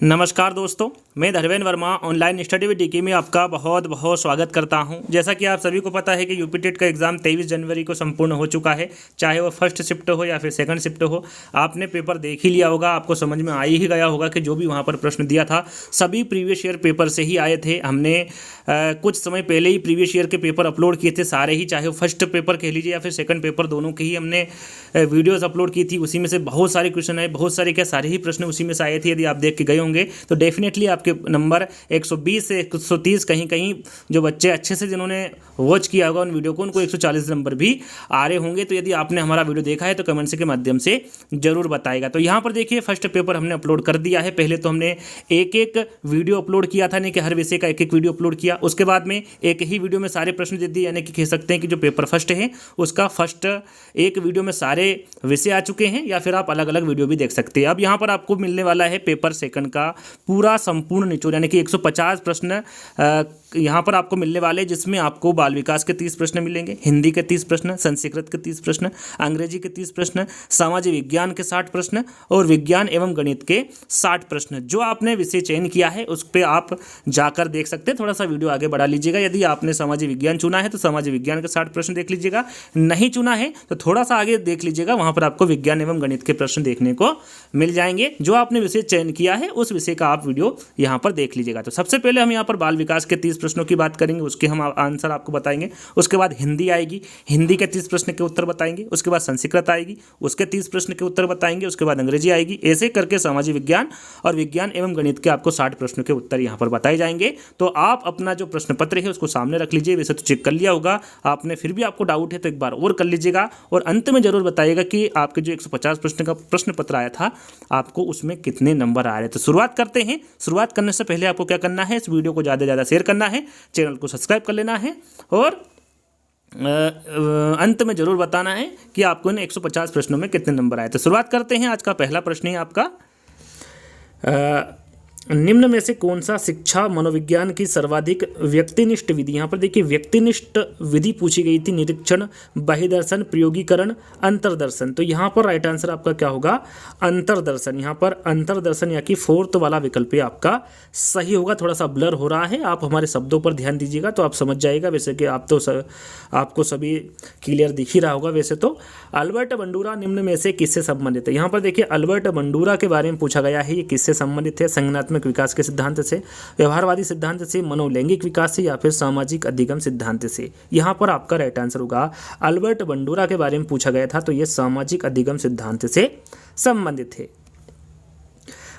नमस्कार दोस्तों, मैं Dharmendra Verma online study with DK में आपका बहुत बहुत स्वागत करता हूं। जैसा कि आप सभी को पता है कि यूपी टेट का एग्ज़ाम 23 जनवरी को संपूर्ण हो चुका है। चाहे वो फर्स्ट शिफ्ट हो या फिर सेकंड शिफ्ट हो, आपने पेपर देख ही लिया होगा, आपको समझ में आ ही गया होगा कि जो भी वहां पर प्रश्न दिया था सभी प्रीवियस ईयर पेपर से ही आए थे। हमने कुछ समय पहले ही प्रीवियस ईयर के पेपर अपलोड किए थे सारे ही, चाहे वो फर्स्ट पेपर कह लीजिए या फिर सेकंड पेपर, दोनों के ही हमने वीडियोज़ अपलोड की थी। उसी में से बहुत सारे क्वेश्चन आए, बहुत सारे क्या सारे ही प्रश्न उसी में से आए थे। यदि आप देख के गए होंगे तो डेफिनेटली आपके नंबर 120 से 130 कहीं कहीं जो बच्चे अच्छे से जिन्होंने वॉच किया होगा उन वीडियो को, उनको 140 नंबर भी आ रहे होंगे। तो यदि आपने हमारा वीडियो देखा है तो कमेंट्स के माध्यम से जरूर बताएगा। तो यहाँ पर देखिए फर्स्ट पेपर हमने अपलोड कर दिया है। पहले तो हमने एक एक वीडियो अपलोड किया था, नहीं कि हर विषय का एक एक वीडियो अपलोड किया। उसके बाद में एक ही वीडियो में सारे प्रश्न दे दिए, यानी कि कह सकते हैं कि जो पेपर फर्स्ट है उसका फर्स्ट एक वीडियो में सारे विषय आ चुके हैं, या फिर आप अलग अलग वीडियो भी देख सकते हैं। अब यहाँ पर आपको मिलने वाला है पेपर सेकंड का पूरा संपूर्ण निचोड़, यानी कि 150 प्रश्न यहाँ पर आपको मिलने वाले, जिसमें आपको बाल विकास के 30 प्रश्न मिलेंगे, हिंदी के 30 प्रश्न, संस्कृत के 30 प्रश्न, अंग्रेजी के 30 प्रश्न, सामाजिक विज्ञान के 60 प्रश्न और विज्ञान एवं गणित के 60 प्रश्न। जो आपने विषय चयन किया है उस पर आप जाकर देख सकते हैं। थोड़ा सा वीडियो आगे बढ़ा लीजिएगा। यदि आपने सामाजिक विज्ञान चुना है तो सामाजिक विज्ञान के 60 प्रश्न देख लीजिएगा, नहीं चुना है तो थोड़ा सा आगे देख लीजिएगा, वहाँ पर आपको विज्ञान एवं गणित के प्रश्न देखने को मिल जाएंगे। जो आपने विषय चयन किया है उस विषय का आप वीडियो यहाँ पर देख लीजिएगा। तो सबसे पहले हम यहाँ पर बाल विकास के 30 प्रश्नों की बात करेंगे, उसके हम आंसर आपको बताएंगे। उसके बाद हिंदी आएगी, हिंदी के 30 प्रश्न के उत्तर बताएंगे। उसके बाद संस्कृत आएगी, उसके 30 प्रश्न के उत्तर बताएंगे। उसके बाद अंग्रेजी आएगी। ऐसे करके सामाजिक विज्ञान और विज्ञान एवं गणित के आपको 60 प्रश्नों के उत्तर यहाँ पर बताए जाएंगे। तो आप अपना जो प्रश्न पत्र है उसको सामने रख लीजिए। वैसे तो चेक कर लिया होगा आपने, फिर भी आपको डाउट है तो एक बार और कर लीजिएगा, और अंत में जरूर बताइएगा कि आपके जो 150 प्रश्न का प्रश्न पत्र आया था आपको उसमें कितने नंबर आ रहे। तो शुरुआत करते हैं। शुरुआत करने से पहले आपको क्या करना है, इस वीडियो को ज़्यादा से ज़्यादा शेयर करना है, चैनल को सब्सक्राइब कर लेना है, और अंत में जरूर बताना है कि आपको इन 150 प्रश्नों में कितने नंबर आए। तो शुरुआत करते हैं। आज का पहला प्रश्न है आपका, निम्न में से कौन सा शिक्षा मनोविज्ञान की सर्वाधिक व्यक्तिनिष्ठ विधि, यहाँ पर देखिए व्यक्तिनिष्ठ विधि पूछी गई थी, निरीक्षण, बहिर्दर्शन, प्रयोगीकरण, अंतर्दर्शन। तो यहाँ पर राइट आंसर आपका क्या होगा, अंतर्दर्शन। यहाँ पर अंतर्दर्शन या कि फोर्थ वाला विकल्प आपका सही होगा। थोड़ा सा ब्लर हो रहा है, आप हमारे शब्दों पर ध्यान दीजिएगा तो आप समझ जाएगा। वैसे कि आपको सभी क्लियर दिख ही रहा होगा। वैसे तो अल्बर्ट बंडूरा निम्न में से किससे संबंधित है, यहाँ पर देखिए अल्बर्ट बंडूरा के बारे में पूछा गया है। ये किससे संबंधित है, संज्ञानात्मक विकास के सिद्धांत से, व्यवहारवादी सिद्धांत से, मनोलैंगिक विकास से, या फिर सामाजिक अधिगम सिद्धांत से। यहाँ पर आपका राइट आंसर होगा अल्बर्ट बंडूरा के बारे में पूछा गया था तो ये सामाजिक अधिगम सिद्धांत से संबंधित है।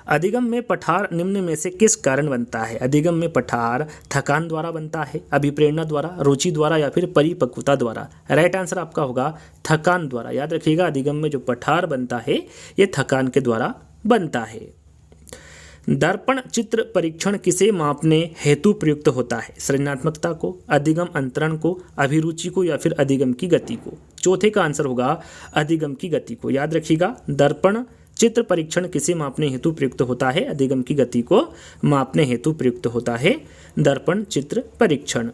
अधिगम में पठार निम्न में से किस कारण बनता है, अधिगम में पठार थकान द्वारा बनता है, अभिप्रेरणा द्वारा, रुचि द्वारा, या फिर परिपक्वता द्वारा। राइट आंसर आपका होगा थकान द्वारा। याद रखिएगा अधिगम में जो पठार बनता है ये थकान के द्वारा बनता है। दर्पण चित्र परीक्षण किसे मापने हेतु प्रयुक्त होता है, सृजनात्मकता को, अधिगम अंतरण को, अभिरुचि को, या फिर अधिगम की गति को। चौथे का आंसर होगा अधिगम की गति को। याद रखिएगा दर्पण चित्र परीक्षण किसे मापने हेतु प्रयुक्त होता है, अधिगम की गति को मापने हेतु प्रयुक्त होता है दर्पण चित्र परीक्षण।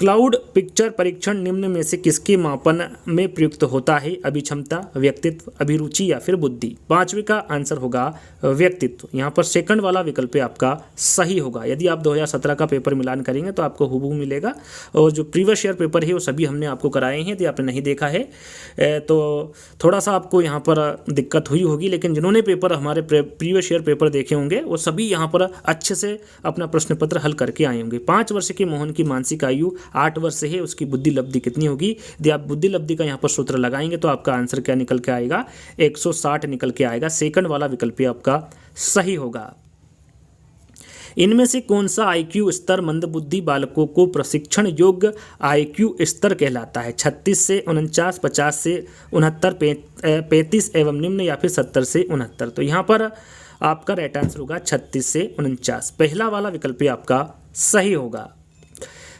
क्लाउड पिक्चर परीक्षण निम्न में से किसके मापन में प्रयुक्त होता है, अभिक्षमता, व्यक्तित्व, अभिरुचि, या फिर बुद्धि। पांचवे का आंसर होगा व्यक्तित्व। यहाँ पर सेकंड वाला विकल्प आपका सही होगा। यदि आप 2017 का पेपर मिलान करेंगे तो आपको हुबहू मिलेगा, और जो प्रीवियस ईयर पेपर है वो सभी हमने आपको कराए हैं। यदि आपने नहीं देखा है तो थोड़ा सा आपको यहाँ पर दिक्कत हुई होगी, लेकिन जिन्होंने पेपर हमारे प्रीवियस ईयर पेपर देखे होंगे वो सभी यहाँ पर अच्छे से अपना प्रश्न पत्र हल करके आए होंगे। 5 वर्ष के मोहन की मानसिक आयु 8 वर्ष है, उसकी बुद्धि लब्धि कितनी होगी। यदि आप बुद्धि लब्धि का यहाँ पर सूत्र लगाएंगे तो आपका आंसर क्या निकल के आएगा, 160 निकल के आएगा। सेकंड वाला विकल्प आपका सही होगा। इनमें से कौन सा आईक्यू स्तर मंदबुद्धि बालकों को प्रशिक्षण योग्य आईक्यू स्तर कहलाता है, 36 से 49, 50 से 69, 35 एवं निम्न, या फिर 70 से 69। तो यहाँ पर आपका राइट आंसर होगा 36 से 49। पहला वाला विकल्प आपका सही होगा।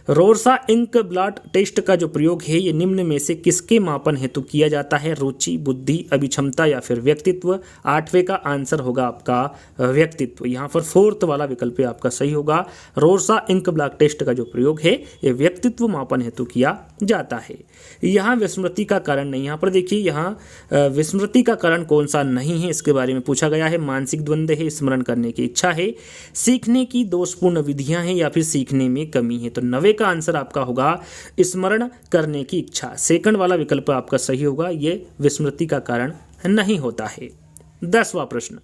रोरसा इंक ब्लॉट टेस्ट का जो प्रयोग है ये निम्न में से किसके मापन हेतु किया जाता है? रुचि, बुद्धि, अभिक्षमता या फिर व्यक्तित्व। 8वें का आंसर होगा आपका व्यक्तित्व। यहाँ पर 4th वाला विकल्प आपका सही होगा। रोरसा इंक ब्लॉट टेस्ट का जो प्रयोग है ये व्यक्तित्व मापन हेतु किया जाता है। यहाँ विस्मृति का कारण नहीं, यहाँ पर देखिए यहाँ विस्मृति का कारण कौन सा नहीं है इसके बारे में पूछा गया है। मानसिक द्वंद्व है, स्मरण करने की इच्छा है, सीखने की दोषपूर्ण विधियां हैं या फिर सीखने में कमी है। तो 9 का आंसर आपका होगा स्मरण करने की इच्छा। सेकंड वाला विकल्प आपका सही होगा, ये विस्मृति का कारण नहीं होता है। 10वां प्रश्न,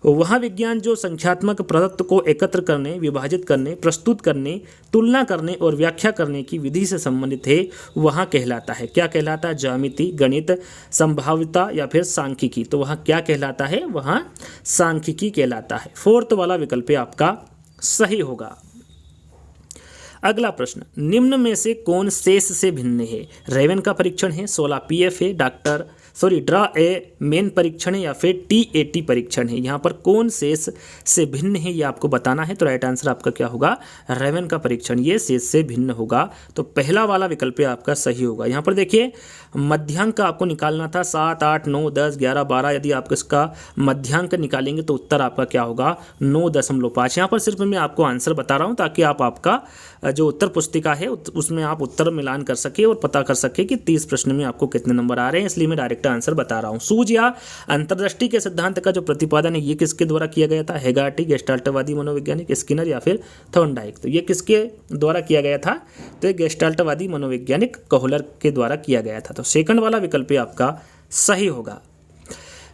वह विज्ञान जो संख्यात्मक पदार्थ को एकत्र करने, विभाजित करने, प्रस्तुत करने, तुलना करने और व्याख्या करने की विधि से संबंधित है वह कहलाता है? क्या कहलाता है? ज्यामिति, गणित, संभाव्यता या फिर सांख्यिकी। तो वह क्या कहलाता है? वह सांख्यिकी कहलाता है। 4th वाला विकल्प आपका सही होगा। अगला प्रश्न, निम्न में से कौन शेष से भिन्न है? रेवन का परीक्षण है, 16 PF है, ड्रा ए मेन परीक्षण है या फिर TAT परीक्षण है। यहाँ पर कौन शेष से भिन्न है ये आपको बताना है। तो राइट आंसर आपका क्या होगा? रेवन का परीक्षण ये शेष से भिन्न होगा। तो पहला वाला विकल्प आपका सही होगा। यहाँ पर देखिए मध्यांक आपको निकालना था 7, 8, 9, 10, 11, 12। यदि आप इसका मध्यांक निकालेंगे तो उत्तर आपका क्या होगा? 9.5। यहाँ पर सिर्फ मैं आपको आंसर बता रहा हूँ ताकि आपका जो उत्तर पुस्तिका है उसमें आप उत्तर मिलान कर सके और पता कर सके कि 30 प्रश्न में आपको कितने नंबर आ रहे हैं, इसलिए मैं डायरेक्ट आंसर बता रहा हूँ। सूझ या अंतर्दृष्टि के सिद्धांत का जो प्रतिपादन है ये किसके द्वारा किया गया था? हेगार्टी, गेस्टाल्टवादी मनोवैज्ञानिक, स्किनर या फिर थॉर्नडाइक। तो ये किसके द्वारा किया गया था? तो ये गेस्टाल्टवादी मनोवैज्ञानिक कोहलर के द्वारा किया गया था। तो सेकंड वाला विकल्प आपका सही होगा।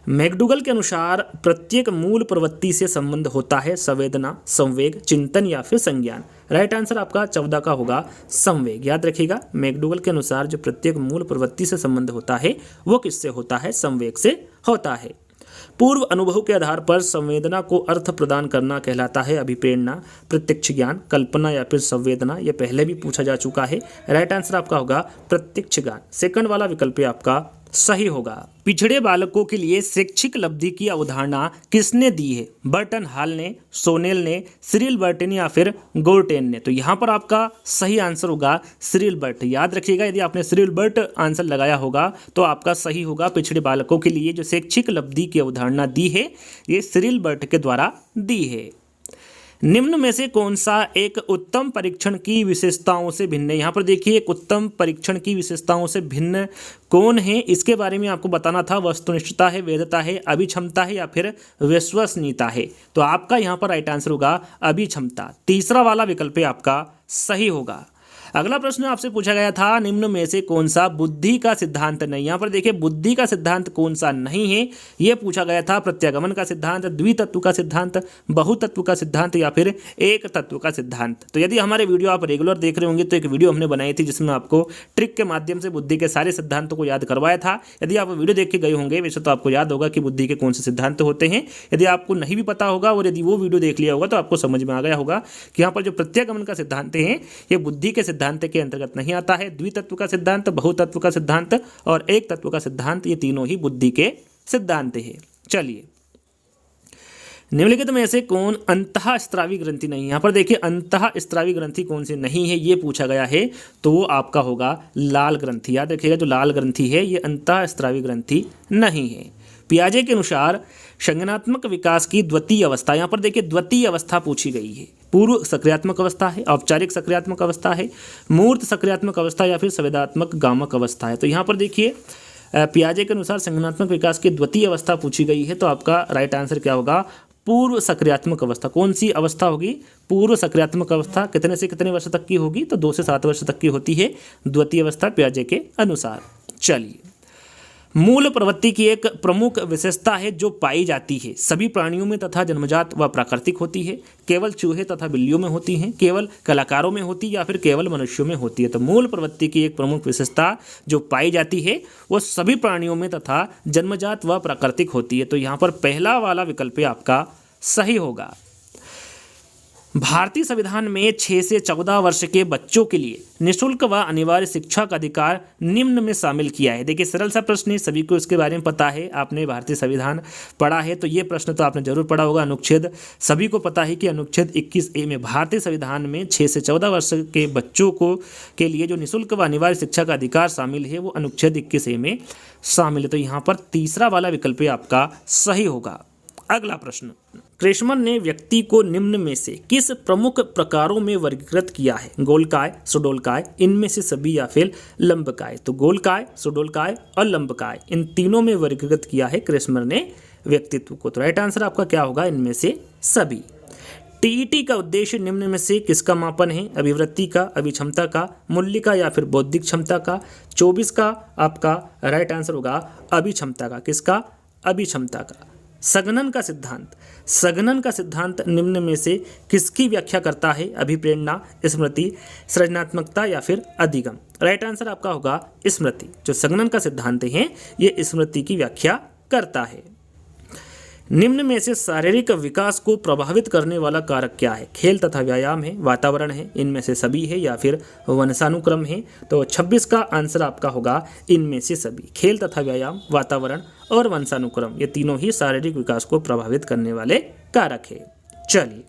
मैकडूगल के अनुसार प्रत्येक मूल प्रवृत्ति से संबंध होता है संवेदना, संवेग, चिंतन या फिर संज्ञान। राइट आंसर आपका 14 का होगा संवेग। याद रखिएगा, मैकडूगल के अनुसार जो प्रत्येक मूल प्रवृत्ति से संबंध होता है वो किससे होता है? संवेग से होता है। पूर्व अनुभव के आधार पर संवेदना को अर्थ प्रदान करना कहलाता है अभिप्रेरणा, प्रत्यक्ष ज्ञान, कल्पना या फिर संवेदना। यह पहले भी पूछा जा चुका है। राइट आंसर आपका होगा प्रत्यक्ष ज्ञान। सेकंड वाला विकल्प आपका सही होगा। पिछड़े बालकों के लिए शैक्षिक लब्धि की अवधारणा किसने दी है? बर्टन हॉल ने, सोनेल ने, सिरिल बर्टन या फिर गोर्टेन ने। तो यहाँ पर आपका सही आंसर होगा सिरिल बर्ट। याद रखिएगा, यदि आपने सिरिल बर्ट आंसर लगाया होगा तो आपका सही होगा। पिछड़े बालकों के लिए जो शैक्षिक लब्धि की अवधारणा दी है ये सिरिल बर्ट के द्वारा दी है। निम्न में से कौन सा एक उत्तम परीक्षण की विशेषताओं से भिन्न है? यहाँ पर देखिए एक उत्तम परीक्षण की विशेषताओं से भिन्न कौन है इसके बारे में आपको बताना था। वस्तुनिष्ठता है, वैधता है, अभिक्षमता है या फिर विश्वसनीयता है। तो आपका यहाँ पर राइट आंसर होगा अभिक्षमता। तीसरा वाला विकल्प आपका सही होगा। अगला प्रश्न आपसे पूछा गया था निम्न में से कौन सा बुद्धि का सिद्धांत नहीं। यहाँ पर देखिए बुद्धि का सिद्धांत कौन सा नहीं है ये पूछा गया था। प्रत्यागमन का सिद्धांत, द्वितत्व का सिद्धांत, बहुतत्व का सिद्धांत या फिर एक तत्व का सिद्धांत। तो यदि हमारे वीडियो आप रेगुलर देख रहे होंगे तो एक वीडियो हमने बनाई थी जिसमें आपको ट्रिक के माध्यम से बुद्धि के सारे सिद्धांतों को याद करवाया था। यदि आप वीडियो देख के गए होंगे वैसे तो आपको याद होगा कि बुद्धि के कौन से सिद्धांत होते हैं। यदि आपको नहीं भी पता होगा और यदि वो वीडियो देख लिया होगा तो आपको समझ में आ गया होगा कि यहाँ पर जो प्रत्यागमन का सिद्धांत है ये बुद्धि के सिद्धांत के अंतर्गत नहीं आता है। द्वितत्व का सिद्धांत, बहुतत्व का सिद्धांत और एक तत्व का सिद्धांत ये तीनों ही बुद्धि के सिद्धांत है। चलिए, निम्नलिखित में से कौन अंतःस्रावी ग्रंथि नहीं है? यहाँ पर देखिए अंतःस्रावी ग्रंथि कौन सी नहीं है ये पूछा गया है तो वो आपका होगा लाल ग्रंथि। याद रखिएगा जो लाल ग्रंथि है ये अंतःस्रावी ग्रंथि नहीं है। पियाजे के अनुसार संज्ञानात्मक विकास की द्वितीय अवस्था, यहाँ पर देखिए द्वितीय अवस्था पूछी गई है। पूर्व सक्रियात्मक अवस्था है, औपचारिक सक्रियात्मक अवस्था है, मूर्त सक्रियात्मक अवस्था या फिर संवेदात्मक गामक अवस्था है। तो यहाँ पर देखिए पियाजे के अनुसार संज्ञानात्मक विकास की द्वितीय अवस्था पूछी गई है तो आपका राइट आंसर क्या होगा? पूर्व सक्रियात्मक अवस्था। कौन सी अवस्था होगी? पूर्व सक्रियात्मक अवस्था। कितने से कितने वर्ष तक की होगी? तो 2 से 7 वर्ष तक की होती है द्वितीय अवस्था पियाजे के अनुसार। चलिए, मूल प्रवृत्ति की एक प्रमुख विशेषता है जो पाई जाती है सभी प्राणियों में तथा जन्मजात व प्राकृतिक होती है, केवल चूहे तथा बिल्लियों में होती है, केवल कलाकारों में होती है या फिर केवल मनुष्यों में होती है। तो मूल प्रवृत्ति की एक प्रमुख विशेषता जो पाई जाती है वो सभी प्राणियों में तथा जन्मजात व प्राकृतिक होती है। तो यहाँ पर पहला वाला विकल्प आपका सही होगा। भारतीय संविधान में 6 से 14 वर्ष के बच्चों के लिए निःशुल्क व अनिवार्य शिक्षा का अधिकार निम्न में शामिल किया है। देखिए सरल सा प्रश्न है, सभी को इसके बारे में पता है, आपने भारतीय संविधान पढ़ा है तो ये प्रश्न तो आपने जरूर पढ़ा होगा। अनुच्छेद सभी को पता है कि अनुच्छेद 21A में भारतीय संविधान में 6 से 14 वर्ष के बच्चों को के लिए जो निःशुल्क व अनिवार्य शिक्षा का अधिकार शामिल है वो अनुच्छेद 21A में शामिल है। तो यहाँ पर तीसरा वाला विकल्प आपका सही होगा। अगला प्रश्न, क्रेशमर ने व्यक्ति को निम्न में से किस प्रमुख प्रकारों में वर्गीकृत किया है? गोलकाय, सुडोलकाय, इनमें से सभी या फिर लंबकाय। तो गोलकाय, सुडोलकाय और लंबकाय इन तीनों में वर्गीकृत किया है क्रेशमर ने व्यक्तित्व को। तो राइट आंसर आपका क्या होगा? इनमें से सभी। टीईटी का उद्देश्य निम्न में से किसका मापन है? अभिवृत्ति का, अभिक्षमता का, मूल्य का या फिर बौद्धिक क्षमता का। 24 का आपका राइट आंसर होगा अभिक्षमता का। किसका? अभिक्षमता का। संगणन का सिद्धांत, संगणन का सिद्धांत निम्न में से किसकी व्याख्या करता है? अभिप्रेरणा, स्मृति, सृजनात्मकता या फिर अधिगम। राइट आंसर आपका होगा स्मृति। जो संगणन का सिद्धांत है ये स्मृति की व्याख्या करता है। निम्न में से शारीरिक विकास को प्रभावित करने वाला कारक क्या है? खेल तथा व्यायाम है, वातावरण है, इनमें से सभी है या फिर वंशानुक्रम है। तो 26 का आंसर आपका होगा इनमें से सभी। खेल तथा व्यायाम, वातावरण और वंशानुक्रम ये तीनों ही शारीरिक विकास को प्रभावित करने वाले कारक है। चलिए,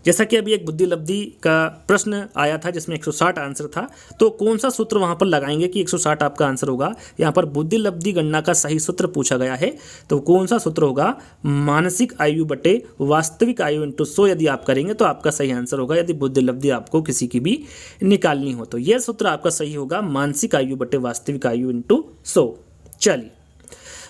जैसा कि अभी एक बुद्धि लब्धि का प्रश्न आया था जिसमें 160 आंसर था, तो कौन सा सूत्र वहां पर लगाएंगे कि 160 आपका आंसर होगा? यहाँ पर बुद्धि लब्धि गणना का सही सूत्र पूछा गया है, तो कौन सा सूत्र होगा? मानसिक आयु बटे वास्तविक आयु इंटू 100 यदि आप करेंगे तो आपका सही आंसर होगा। यदि बुद्धि लब्धि आपको किसी की भी निकालनी हो तो यह सूत्र आपका सही होगा, मानसिक आयु बटे वास्तविक आयु इंटू 100। चलिए,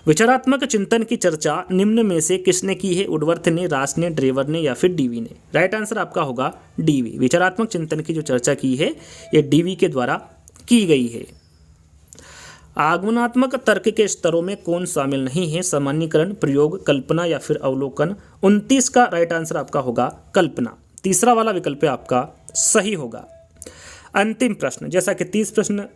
विचारात्मक चिंतन की चर्चा निम्न में से किसने की है? वुडवर्थ ने, रास ने, ड्रेवर ने या फिर डीवी ने। राइट आंसर आपका होगा डीवी। विचारात्मक चिंतन की जो चर्चा की है ये डीवी के द्वारा की गई है। आगमनात्मक तर्क के स्तरों में कौन शामिल नहीं है? सामान्यीकरण, प्रयोग, कल्पना या फिर अवलोकन। 29 का राइट आंसर आपका होगा कल्पना। तीसरा वाला विकल्प आपका सही होगा। अंतिम प्रश्न, जैसा कि 30 प्रश्न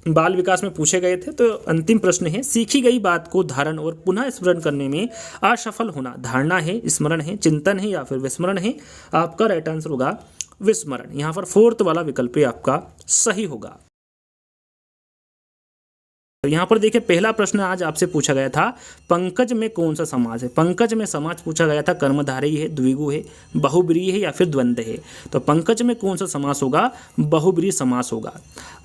बाल विकास में पूछे गए थे तो अंतिम प्रश्न है, सीखी गई बात को धारण और पुनः स्मरण करने में असफल होना धारणा है, स्मरण है, चिंतन है या फिर विस्मरण है? आपका राइट आंसर होगा विस्मरण। यहाँ पर 4th वाला विकल्प आपका सही होगा। तो यहाँ पर देखिए पहला प्रश्न आज आपसे पूछा गया था, पंकज में कौन सा समास है? पंकज में समास पूछा गया था कर्मधारय है, द्विगु है, बहुब्रीहि है या फिर द्वंद्व है। तो पंकज में कौन सा समास होगा? बहुब्रीहि समास होगा।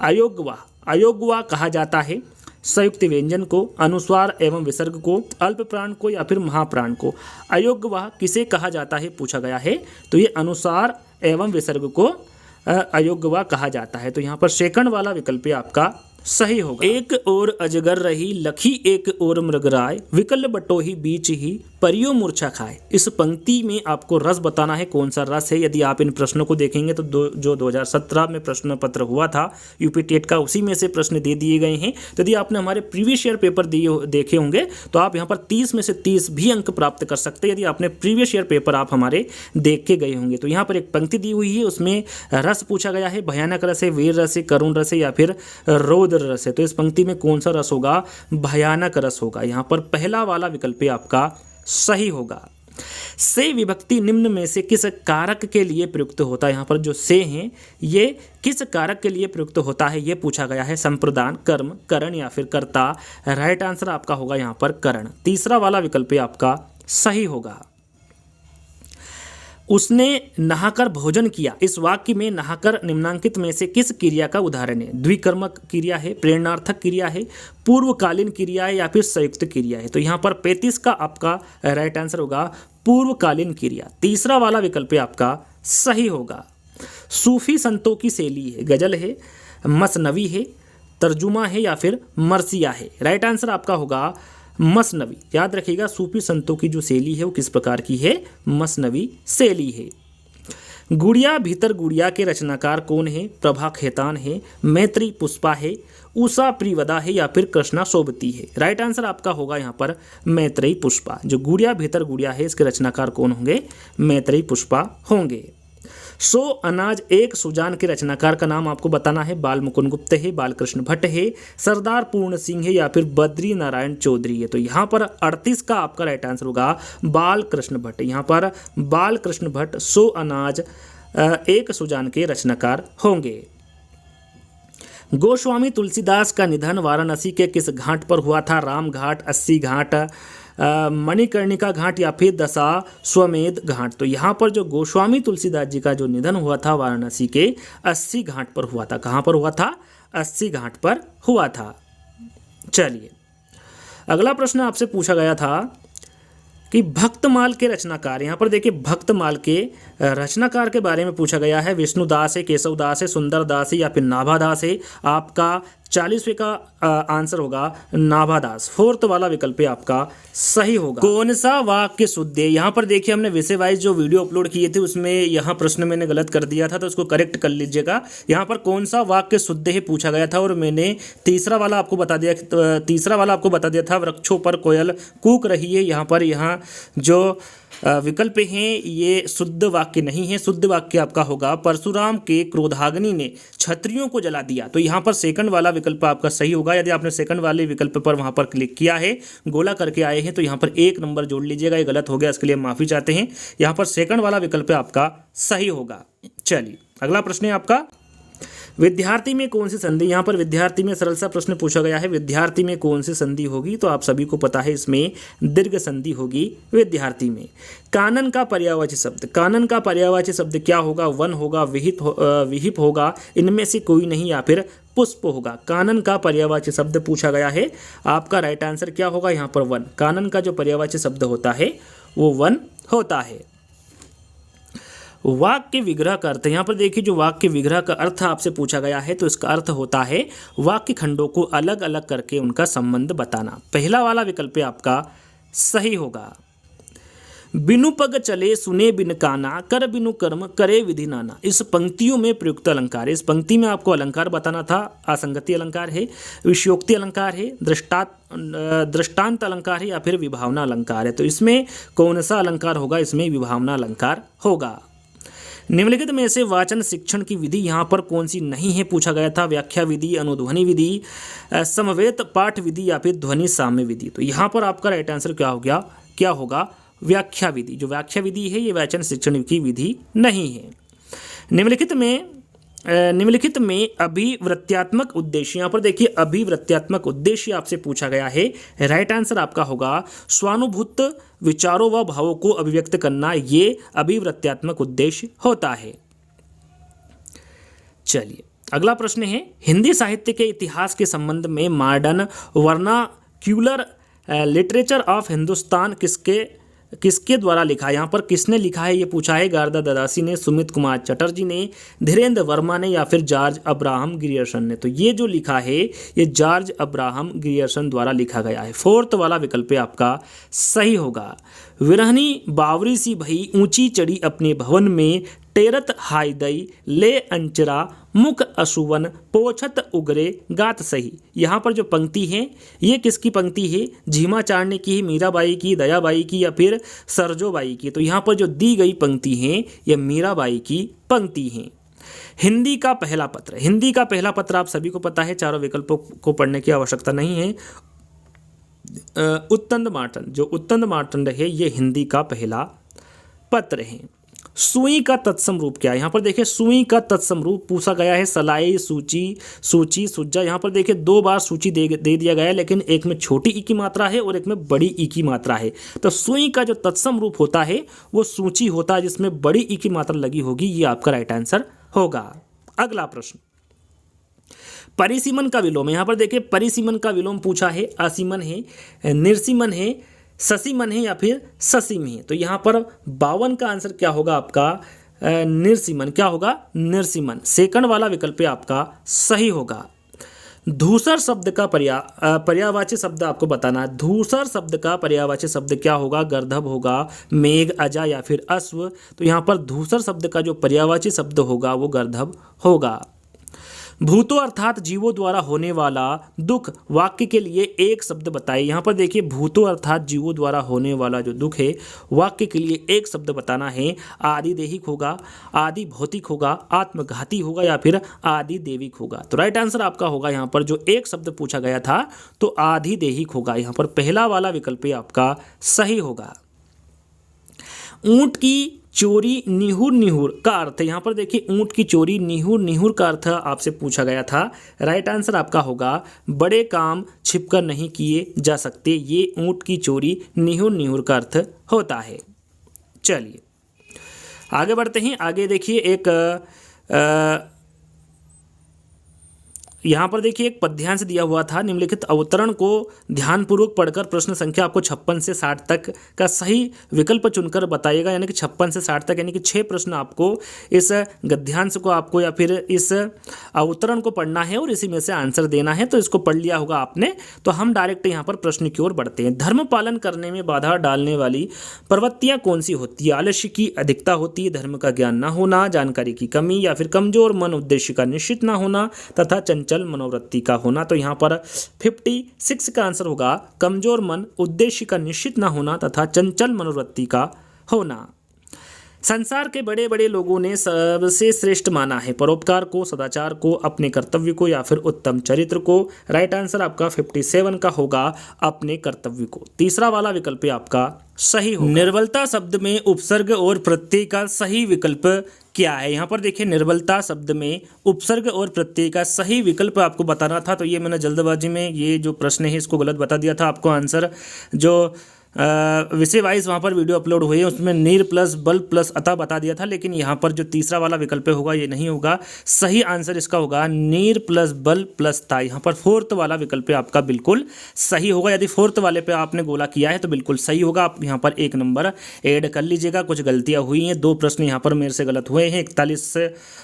अयोग्यवा, अयोग्यवा कहा जाता है संयुक्त व्यंजन को, अनुस्वार एवं विसर्ग को, अल्प प्राण को या फिर महाप्राण को। अयोग्यवा किसे कहा जाता है पूछा गया है, तो ये अनुस्वार एवं विसर्ग को अयोग्यवा कहा जाता है। तो यहाँ पर सेकंड वाला विकल्प आपका सही होगा। एक ओर अजगर रही, लखी एक ओर मृगराय, विकल बटोही बीच ही परियो मूर्छा खाए। इस पंक्ति में आपको रस बताना है, कौन सा रस है। यदि आप इन प्रश्नों को देखेंगे तो जो 2017 में प्रश्न पत्र हुआ था यूपी टेट का, उसी में से प्रश्न दे दिए गए हैं। तो यदि आपने हमारे प्रीवियस ईयर पेपर देखे होंगे तो आप यहाँ पर 30 में से 30 भी अंक प्राप्त कर सकते हैं यदि आपने प्रीवियस ईयर पेपर आप हमारे देख के गए होंगे। तो यहाँ पर एक पंक्ति दी हुई है, उसमें रस पूछा गया है, भयानक रस है, वीर रस है, करुण रस है या फिर रौद्र रस है। तो इस पंक्ति में कौन सा रस होगा? भयानक रस होगा। यहाँ पर पहला वाला विकल्प आपका सही होगा। से विभक्ति निम्न में से किस कारक के लिए प्रयुक्त होता है? यहाँ पर जो से हैं ये किस कारक के लिए प्रयुक्त होता है ये पूछा गया है। संप्रदान, कर्म, करण या फिर कर्ता। राइट आंसर आपका होगा यहाँ पर करण। तीसरा वाला विकल्प आपका सही होगा। उसने नहाकर भोजन किया, इस वाक्य में नहाकर निम्नांकित में से किस क्रिया का उदाहरण है? द्विकर्मक क्रिया है, प्रेरणार्थक क्रिया है, पूर्वकालीन क्रिया है या फिर संयुक्त क्रिया है। तो यहाँ पर 35 का आपका राइट आंसर होगा पूर्वकालीन क्रिया। तीसरा वाला विकल्प आपका सही होगा। सूफी संतों की शैली है, गजल है, मसनवी है, तर्जुमा है या फिर मरसिया है। राइट आंसर आपका होगा मसनवी। याद रखिएगा सूफी संतों की जो शैली है वो किस प्रकार की है? मसनवी शैली है। गुड़िया भीतर गुड़िया के रचनाकार कौन है? प्रभा खेतान है, मैत्री पुष्पा है, उषा प्रियवदा है या फिर कृष्णा सोबती है। राइट आंसर आपका होगा यहाँ पर मैत्रेयी पुष्पा। जो गुड़िया भीतर गुड़िया है इसके रचनाकार कौन होंगे? मैत्रेयी पुष्पा होंगे। सो अनाज एक सुजान के रचनाकार का नाम आपको बताना है। बाल मुकुंद गुप्त है, बालकृष्ण भट्ट है, सरदार पूर्ण सिंह है या फिर बद्री नारायण चौधरी है। तो यहाँ पर 38 का आपका राइट आंसर होगा बालकृष्ण भट्ट। यहाँ पर बालकृष्ण भट्ट सो अनाज एक सुजान के रचनाकार होंगे। गोस्वामी तुलसीदास का निधन वाराणसी के किस घाट पर हुआ था? राम घाट, अस्सी घाट, मणिकर्णिका घाट या फिर दशाश्वमेध घाट। तो यहाँ पर जो गोस्वामी तुलसीदास जी का जो निधन हुआ था वाराणसी के 80 घाट पर हुआ था। कहाँ पर हुआ था? 80 घाट पर हुआ था। चलिए अगला प्रश्न आपसे पूछा गया था कि भक्तमाल के रचनाकार, यहाँ पर देखिए भक्तमाल के रचनाकार के बारे में पूछा गया है। विष्णुदास है, केशवदास है, सुंदरदास है या फिर नाभादास है। आपका 40वें का आंसर होगा नाभादास। फोर्थ वाला विकल्प आपका सही होगा। कौन सा वाक्य शुद्ध है? यहाँ पर देखिए हमने विषय वाइज जो वीडियो अपलोड किए थे उसमें यहाँ प्रश्न मैंने गलत कर दिया था, तो उसको करेक्ट कर लीजिएगा। यहाँ पर कौन सा वाक्य शुद्ध है पूछा गया था और मैंने तीसरा वाला आपको बता दिया था वृक्षों पर कोयल कूक रही है। यहाँ पर जो विकल्प हैं ये शुद्ध वाक्य नहीं है। शुद्ध वाक्य आपका होगा परशुराम के क्रोधाग्नि ने क्षत्रियों को जला दिया। तो यहाँ पर सेकंड वाला विकल्प आपका सही होगा। यदि आपने सेकंड वाले विकल्प पर वहाँ पर क्लिक किया है, गोला करके आए हैं, तो यहाँ पर 1 नंबर जोड़ लीजिएगा। ये गलत हो गया, इसके लिए माफ़ी चाहते हैं। यहाँ पर सेकंड वाला विकल्प आपका सही होगा। चलिए अगला प्रश्न है आपका, विद्यार्थी में कौन सी संधि? यहाँ पर विद्यार्थी में सरल सा प्रश्न पूछा गया है। विद्यार्थी में कौन सी संधि होगी? तो आप सभी को पता है इसमें दीर्घ संधि होगी विद्यार्थी में। कानन का पर्यायवाची शब्द, कानन का पर्यायवाची शब्द क्या होगा? वन होगा, विहिप होगा, इनमें से कोई नहीं या फिर पुष्प होगा। कानन का पर्यायवाची शब्द पूछा गया है। आपका राइट आंसर क्या होगा? यहाँ पर वन। कानन का जो पर्यायवाची शब्द होता है वो वन होता है। वाक्य विग्रह का अर्थ, यहाँ पर देखिए जो वाक्य विग्रह का अर्थ आपसे पूछा गया है, तो इसका अर्थ होता है वाक्य खंडों को अलग अलग करके उनका संबंध बताना। पहला वाला विकल्प आपका सही होगा। बिनु पग चले सुने बिन काना, कर बिनु कर्म करे विधि नाना। इस पंक्तियों में प्रयुक्त अलंकार, इस पंक्ति में आपको अलंकार बताना था। असंगति अलंकार है, विषयोक्ति अलंकार है, दृष्टांत अलंकार है या फिर विभावना अलंकार है। तो इसमें कौन सा अलंकार होगा? इसमें विभावना अलंकार होगा। निम्नलिखित में से वाचन शिक्षण की विधि यहाँ पर कौन सी नहीं है पूछा गया था? व्याख्या विधि, अनुध्वनि विधि, समवेत पाठ विधि या फिर ध्वनि साम्य विधि। तो यहाँ पर आपका राइट आंसर क्या होगा? व्याख्या विधि। जो व्याख्या विधि है ये वाचन शिक्षण की विधि नहीं है। निम्नलिखित में अभिवृत्त्यात्मक उद्देश्य, यहाँ पर देखिए अभिवृत्त्यात्मक उद्देश्य आपसे पूछा गया है। राइट आंसर आपका होगा स्वानुभूत विचारों व भावों को अभिव्यक्त करना, ये अभिवृत्त्यात्मक उद्देश्य होता है। चलिए अगला प्रश्न है, हिंदी साहित्य के इतिहास के संबंध में modern vernacular literature of Hindustan किसके द्वारा लिखा है? यहाँ पर किसने लिखा है ये पूछा है। गारदा ददासी ने, सुमित कुमार चटर्जी ने, धीरेन्द्र वर्मा ने या फिर जॉर्ज अब्राहम ग्रियर्सन ने। तो ये जो लिखा है ये जॉर्ज अब्राहम ग्रियर्सन द्वारा लिखा गया है। फोर्थ वाला विकल्प आपका सही होगा। विरहनी बावरी सी भई ऊंची चढ़ी अपने भवन में, टेरत हाय दई ले अंचरा मुख अशुवन पोछत उगरे गात सही। यहाँ पर जो पंक्ति है ये किसकी पंक्ति है? झीमा चाड़ने की है, मीराबाई की, दयाबाई की या फिर सरजोबाई की। तो यहाँ पर जो दी गई पंक्ति है ये मीराबाई की पंक्ति है। हिंदी का पहला पत्र, हिंदी का पहला पत्र आप सभी को पता है, चारों विकल्पों को पढ़ने की आवश्यकता नहीं है। उत्तंद मार्तंड, जो उत्तंद मार्तंड है ये हिंदी का पहला पत्र है। सुई का तत्सम रूप क्या है? यहाँ पर देखिए सुई का तत्सम रूप पूछा गया है। सलाई, सूची, सूची, सुज्जा। यहाँ पर देखिए 2 बार सूची दे दिया गया है, लेकिन एक में छोटी ई की मात्रा है और एक में बड़ी ई की मात्रा है। तो सुई का जो तत्सम रूप होता है वो सूची होता है, जिसमें बड़ी ई की मात्रा लगी होगी। ये आपका राइट आंसर होगा। अगला प्रश्न, परिसीमन का विलोम। यहाँ पर देखिए परिसीमन का विलोम पूछा है। असीमन है, निर्सीमन है, ससीमन है या फिर ससीम है। तो यहाँ पर 52 का आंसर क्या होगा आपका? निर्सीमन। क्या होगा? निर्सीमन। सेकंड वाला विकल्प आपका सही होगा। धूसर शब्द का पर्यायवाची शब्द आपको बताना है। धूसर शब्द का पर्यायवाची शब्द क्या होगा? गर्दभ होगा, मेघ, अजा या फिर अश्व। तो यहाँ पर धूसर शब्द का जो पर्यायवाची शब्द होगा वो गर्दभ होगा। भूतों अर्थात जीवों द्वारा होने वाला दुख वाक्य के लिए एक शब्द बताइए। यहाँ पर देखिए भूतों अर्थात जीवों द्वारा होने वाला जो दुख है वाक्य के लिए एक शब्द बताना है। आदि देहिक होगा, आदि भौतिक होगा, आत्मघाती होगा या फिर आदि देविक होगा। तो राइट आंसर आपका होगा यहाँ पर जो एक शब्द पूछा गया था तो आदि देहिक होगा। यहाँ पर पहला वाला विकल्प आपका सही होगा। ऊंट की चोरी निहुर निहुर का अर्थ, यहाँ पर देखिए ऊंट की चोरी निहुर निहुर का अर्थ आपसे पूछा गया था। राइट आंसर आपका होगा बड़े काम छिपकर नहीं किए जा सकते। ये ऊंट की चोरी निहुर निहुर का अर्थ होता है। चलिए आगे बढ़ते हैं। आगे देखिए एक यहाँ पर देखिए एक पद्यांश दिया हुआ था। निम्नलिखित अवतरण को ध्यानपूर्वक पढ़कर प्रश्न संख्या आपको 56 से 60 तक का सही विकल्प चुनकर बताइएगा। यानी कि 56 से 60 तक यानी कि 6 प्रश्न आपको इस गद्यांश को आपको या फिर इस अवतरण को पढ़ना है और इसी में से आंसर देना है। तो इसको पढ़ लिया होगा आपने। तो हम डायरेक्ट यहाँ पर प्रश्न की ओर बढ़ते हैं। धर्म पालन करने में बाधा डालने वाली प्रवृत्तियाँ कौन सी होती है? आलस्य की अधिकता होती है, धर्म का ज्ञान न होना, जानकारी की कमी या फिर कमजोर मन उद्देश्य का निश्चित न होना तथा चंचल मनोवृत्ति का होना। तो यहाँ पर 56 का आंसर होगा कमजोर मन उद्देश्य का निश्चित न होना तथा चंचल मनोवृत्ति का होना। संसार के बड़े बड़े लोगों ने सबसे श्रेष्ठ माना है परोपकार को, सदाचार को, अपने कर्तव्य को या फिर उत्तम चरित्र को। राइट आंसर आपका 57 का होगा अपने कर्तव्य को। तीसरा वाला विकल्प आपका सही होगा। निर्बलता शब्द में उपसर्ग और प्रत्यय का सही विकल्प क्या है? यहाँ पर देखिए निर्बलता शब्द में उपसर्ग और प्रत्यय का सही विकल्प आपको बताना था। तो ये मैंने जल्दबाजी में ये जो प्रश्न है इसको गलत बता दिया था। आपको आंसर जो विषय वाइज वहाँ पर वीडियो अपलोड हुए उसमें नीर प्लस बल प्लस अतः बता दिया था, लेकिन यहाँ पर जो तीसरा वाला विकल्प होगा ये नहीं होगा। सही आंसर इसका होगा नीर प्लस बल प्लस था। यहाँ पर फोर्थ वाला विकल्प आपका बिल्कुल सही होगा। यदि फोर्थ वाले पे आपने गोला किया है तो बिल्कुल सही होगा। आप यहाँ पर 1 नंबर ऐड कर लीजिएगा। कुछ गलतियाँ हुई हैं, 2 प्रश्न यहाँ पर मेरे से गलत हुए हैं,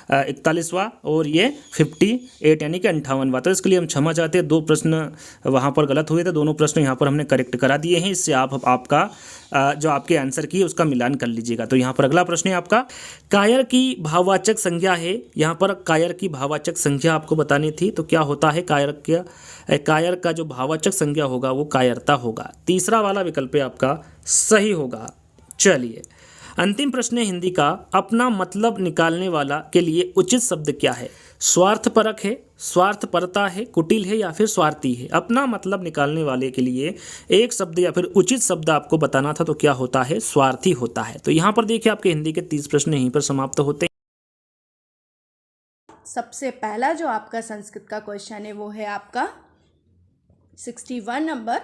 41वां और ये 58 यानी कि 58वां। तो इसके लिए हम क्षमा चाहते हैं। 2 प्रश्न वहाँ पर गलत हुए थे, दोनों प्रश्न यहाँ पर हमने करेक्ट करा दिए हैं। इससे आपका जो आपके आंसर की है उसका मिलान कर लीजिएगा। तो यहाँ पर अगला प्रश्न है आपका कायर की भाववाचक संज्ञा है। यहाँ पर कायर की भाववाचक संज्ञा आपको बतानी थी। तो क्या होता है कायर का जो भाववाचक संज्ञा होगा वो कायरता होगा। तीसरा वाला विकल्प आपका सही होगा। चलिए अंतिम प्रश्न है हिंदी का। अपना मतलब निकालने वाला के लिए उचित शब्द क्या है? स्वार्थपरक है, स्वार्थपरता है, कुटिल है या फिर स्वार्थी है? अपना मतलब निकालने वाले के लिए एक शब्द या फिर उचित शब्द आपको बताना था। तो क्या होता है? स्वार्थी होता है। तो यहाँ पर देखिए आपके हिंदी के 30 प्रश्न यहीं पर समाप्त होते हैं। सबसे पहला जो आपका संस्कृत का क्वेश्चन है वो है आपका 61 नंबर।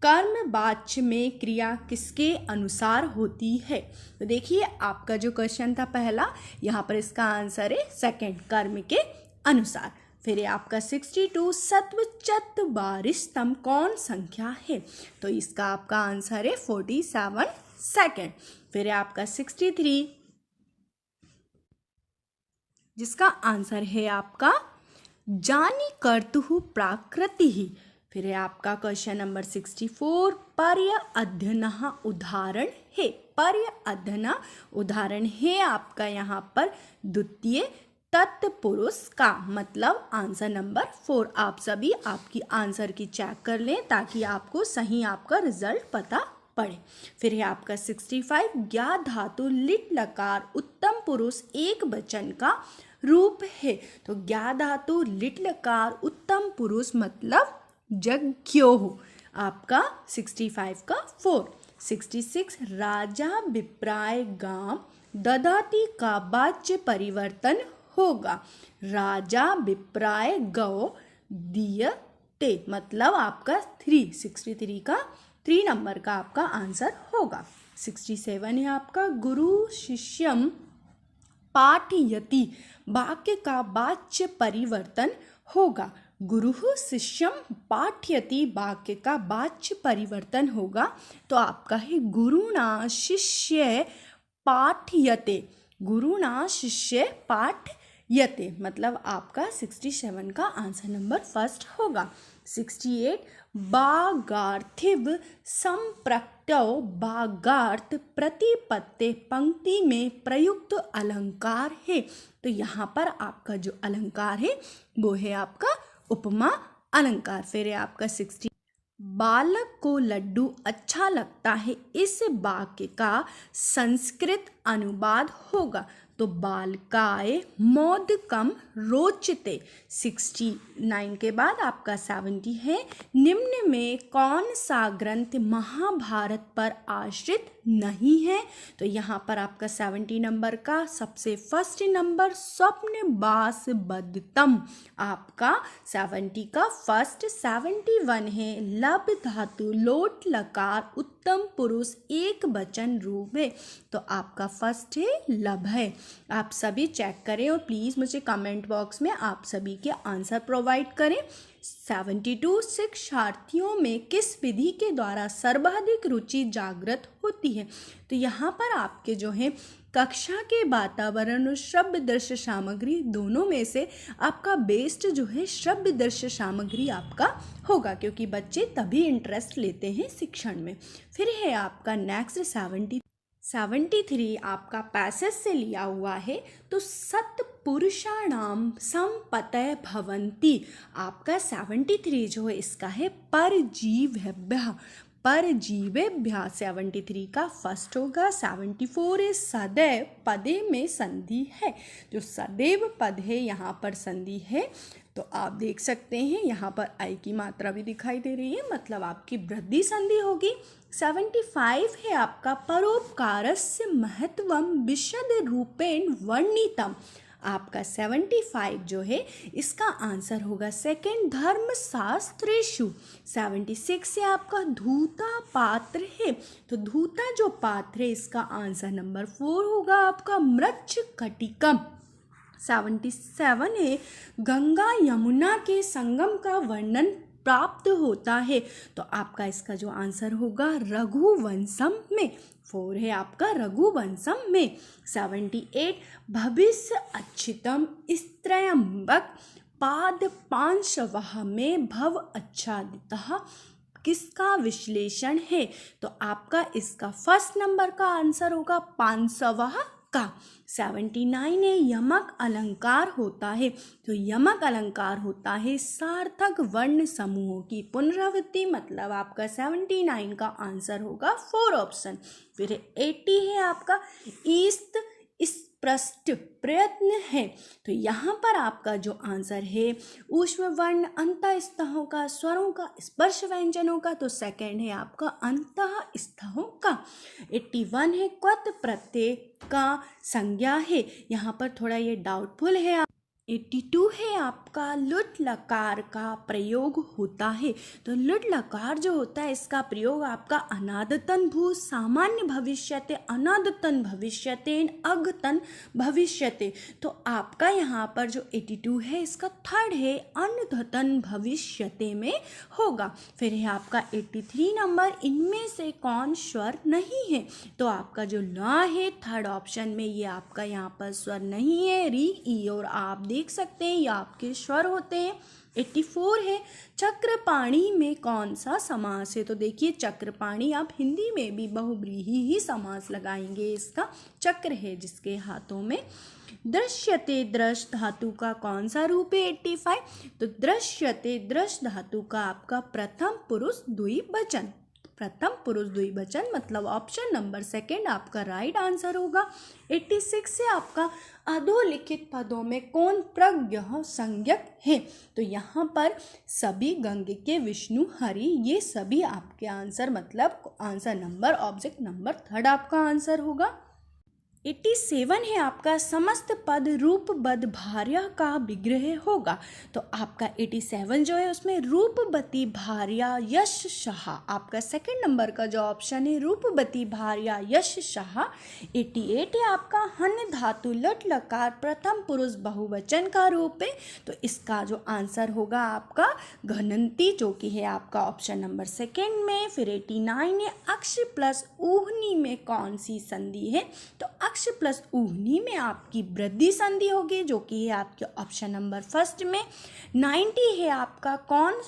कर्मवाच्य में क्रिया किसके अनुसार होती है? तो देखिए आपका जो क्वेश्चन था पहला, यहाँ पर इसका आंसर है सेकंड, कर्म के अनुसार। फिर ये आपका 62 सत्व चत बारिशतम कौन संख्या है? तो इसका आपका आंसर है 47 सेकंड। फिर आपका 63 जिसका आंसर है आपका जानी कर्तुः प्राकृति ही। फिर है आपका क्वेश्चन नंबर 64 पर्य अध्ययनः उदाहरण है। पर्य अध्ययन उदाहरण है आपका यहाँ पर द्वितीय तत्पुरुष का, मतलब आंसर नंबर 4। आप सभी आपकी आंसर की चेक कर लें ताकि आपको सही आपका रिजल्ट पता पड़े। फिर है आपका 65 ज्ञा धातु लिट लकार उत्तम पुरुष एक वचन का रूप है। तो ज्ञा धातु लिट लकार उत्तम पुरुष मतलब जज्ञो हो। आपका 65 का 4। 66 राजा विप्राय गाम ददाती का वाच्य परिवर्तन होगा। राजा विप्राय गौ दियते मतलब आपका 63 का 3 नंबर का आपका आंसर होगा। 67 है आपका गुरु शिष्यम पाठयति वाक्य का वाच्य परिवर्तन होगा। गुरु शिष्यम पाठयति वाक्य का वाच्य परिवर्तन होगा। तो आपका है गुरुणा शिष्य पाठयते, गुरुणा शिष्य पाठयते मतलब आपका 67 का आंसर नंबर फर्स्ट होगा। 68 बागार्थिव संप्रक्तौ बागार्थ प्रतिपत्ति पंक्ति में प्रयुक्त अलंकार है। तो यहाँ पर आपका जो अलंकार है वो है आपका उपमा अलंकार। फिर है आपका 60, बालक को लड्डू अच्छा लगता है, इस वाक्य का संस्कृत अनुवाद होगा तो बालकाय मोदकम रोचते। 69 के बाद आपका 70 है, निम्न में कौन सा ग्रंथ महाभारत पर आश्रित नहीं है। तो यहाँ पर आपका 70 नंबर का सबसे फर्स्ट नंबर स्वप्न बास बद्धतम आपका 70 का फर्स्ट। 71 है, लब धातु लोट लकार उत्तम पुरुष एक वचन रूप है तो आपका फर्स्ट है लब है। आप सभी चेक करें और प्लीज़ मुझे कमेंट बॉक्स में आप सभी के आंसर प्रोवाइड करें। 72 शिक्षार्थियों में किस विधि के द्वारा सर्वाधिक रुचि जागृत होती है। तो यहाँ पर आपके जो है कक्षा के वातावरण और श्रव्य दृश्य सामग्री दोनों में से आपका बेस्ट जो है श्रव्य दृश्य सामग्री आपका होगा, क्योंकि बच्चे तभी इंटरेस्ट लेते हैं शिक्षण में। फिर है आपका नेक्स्ट 73 आपका पैसेज से लिया हुआ है तो सत्पुरुषाणाम संपतय भवन्ति। आपका 73 जो है इसका है परजीवेभ्यः। 73 का फर्स्ट होगा। 74 है सदैव पदे में संधि है, जो सदैव पद है यहाँ पर संधि है तो आप देख सकते हैं यहाँ पर आई की मात्रा भी दिखाई दे रही है, मतलब आपकी वृद्धि संधि होगी। 75 है आपका परोपकारस्य महत्वम विशद रूपेण वर्णितम। आपका 75 जो है इसका आंसर होगा सेकंड धर्मशास्त्रेषु। 76 है आपका धूता पात्र है तो धूता जो पात्र है इसका आंसर नंबर 4 होगा आपका मृच्छकटिकम। 77 है गंगा यमुना के संगम का वर्णन प्राप्त होता है तो आपका इसका जो आंसर होगा रघुवंशम में। 4 है आपका रघुवंशम में। 78 भविष्य अच्छितम स्त्रयंबक पाद पांशवः में भव अच्छादितः किसका विश्लेषण है। तो आपका इसका फर्स्ट नंबर का आंसर होगा पांशवः का। 79 है यमक अलंकार होता है तो यमक अलंकार होता है सार्थक वर्ण समूहों की पुनरावृत्ति, मतलब आपका 79 का आंसर होगा 4 ऑप्शन। फिर 80 है आपका ईस्त स्पष्ट प्रयत्न है तो यहाँ पर आपका जो आंसर है ऊष्म वर्ण अंतःस्थों का स्वरों का स्पर्श व्यंजनों का तो सेकंड है आपका अंतःस्थों का। 81 है क्वत प्रत्यय का संज्ञा है, यहाँ पर थोड़ा ये डाउटफुल है। 82 है आपका लुट लकार का प्रयोग होता है तो लुट लकार जो होता है इसका प्रयोग आपका अनादतन भू सामान्य भविष्यते अनादतन भविष्यते अगतन भविष्यते तो आपका यहाँ पर जो 82 है इसका थर्ड है अनधतन भविष्यते में होगा। फिर है आपका 83 नंबर इनमें से कौन स्वर नहीं है तो आपका जो ल है थर्ड ऑप्शन में ये आपका यहाँ पर स्वर नहीं है री ई और आप देख सकते हैं ये आपके स्वर होते हैं। 84 है चक्रपाणी में कौन सा समास है तो देखिए चक्रपाणी आप हिंदी में भी बहुव्रीहि ही समास लगाएंगे, इसका चक्र है जिसके हाथों में। दृश्यते दृश धातु का कौन सा रूप है 85 तो दृश्यते दृश धातु का आपका प्रथम पुरुष द्विवचन, प्रथम पुरुष द्विवचन मतलब ऑप्शन नंबर सेकंड आपका राइट आंसर होगा। 86 से आपका अधोलिखित पदों में कौन प्रज्ञ संज्ञक है तो यहाँ पर सभी गंग के विष्णु हरि ये सभी आपके आंसर मतलब answer number object number third आपका आंसर होगा। 87 है आपका समस्त पद रूपबद्ध भार्या का विग्रह होगा तो आपका 87 जो है उसमें रूपवती भार्या यश शाह आपका सेकंड नंबर का जो ऑप्शन है रूपवती भार्या यश शाह। 88 है आपका हन धातु लट लकार प्रथम पुरुष बहुवचन का रूप है तो इसका जो आंसर होगा आपका घनंती जो कि है आपका ऑप्शन नंबर सेकंड में। फिर 89 है अक्ष प्लस ऊहनी में कौन सी संधि है तो अक्ष प्लस ऊहनी में आपकी वृद्धि संधि होगी जो कि है आपके ऑप्शन नंबर फर्स्ट में। 90 है आपका कौन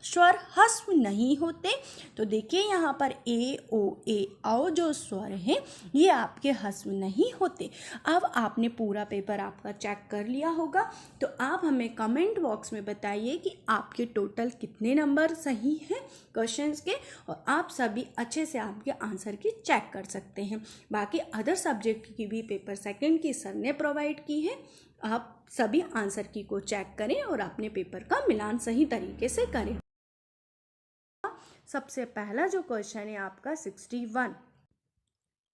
स्वर ह्रस्व नहीं होते। तो देखिए यहाँ पर ए ओ ए औ जो स्वर हैं ये आपके ह्रस्व नहीं होते। अब आपने पूरा पेपर आपका चेक कर लिया होगा, तो आप हमें कमेंट बॉक्स में बताइए कि आपके टोटल कितने नंबर सही हैं क्वेश्चंस के, और आप सभी अच्छे से आपके आंसर की चेक कर सकते हैं। बाकी अदर सब्जेक्ट की भी पेपर सेकंड की सर ने प्रोवाइड की है, आप सभी आंसर की को चेक करें और अपने पेपर का मिलान सही तरीके से करें। सबसे पहला जो क्वेश्चन है आपका 61,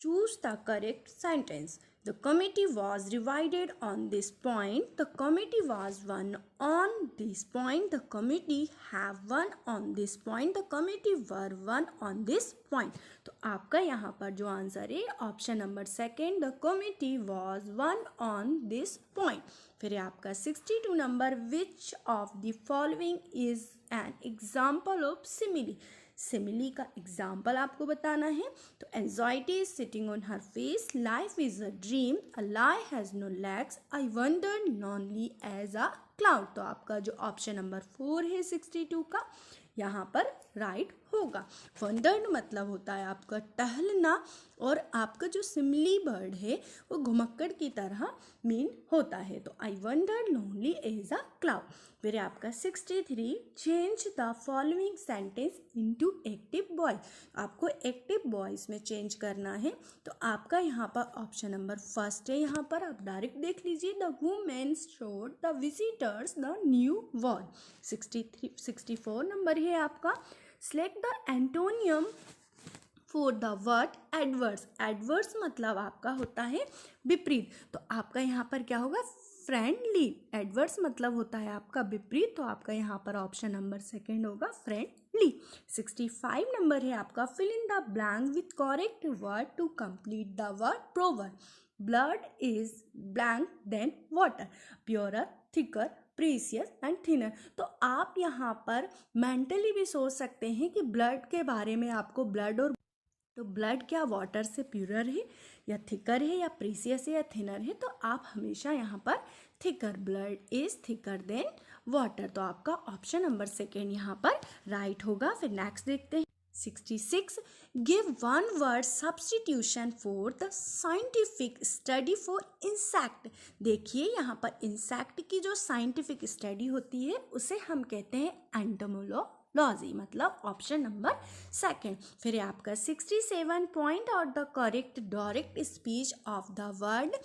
choose the correct sentence. The committee was divided on this point. The committee was one on this point. The committee have one on this point. The committee were one on this point. तो आपका यहाँ पर जो answer है option number second, the committee was won on this point. फिर आपका 62 number, which of the following is an example of simile. Simile का example आपको बताना है। तो anxiety is sitting on her face, life is a dream, a lie has no legs, I wander lonely as a cloud. तो आपका जो option number 4 है 62 का यहाँ पर राइट होगा। वंडर्ड मतलब होता है आपका टहलना, और आपका जो सिमिली बर्ड है वो घुमक्कड़ की तरह मीन होता है। तो I wander lonely as a cloud. फिर आपका 63, change the following sentence into active voice. आपको एक्टिव बॉयज में चेंज करना है। तो आपका यहाँ पर ऑप्शन नंबर फर्स्ट है, यहाँ पर आप डायरेक्ट देख लीजिए, the women showed the visitors the new word. 64 number है आपका, select the antonym for the word adverse. Adverse मतलब आपका होता है विपरीत। तो आपका यहाँ पर क्या होगा, फ्रेंडली। एडवर्स मतलब होता है आपका विपरीत, तो आपका यहाँ पर ऑप्शन नंबर सेकेंड होगा फ्रेंडली। 65 नंबर है आपका, fill in the blank with correct word to complete the word proverb. Blood is blank then water, purer, thicker, precious and thinner. तो आप यहाँ पर मेंटली भी सोच सकते हैं कि ब्लड के बारे में आपको ब्लड, और तो ब्लड क्या वाटर से प्योरर है या थिकर है या प्रीसियस है या थिनर है, तो आप हमेशा यहाँ पर thicker, blood is thicker than water. तो आपका ऑप्शन नंबर सेकेंड यहाँ पर राइट होगा। फिर नेक्स्ट देखते हैं 66, give one word substitution for the scientific study for insect. देखिए यहाँ पर इंसेक्ट की जो साइंटिफिक स्टडी होती है उसे हम कहते हैं एंटोमोलॉजी, मतलब ऑप्शन नंबर सेकेंड। फिर आपका 67, point out the correct direct speech of the word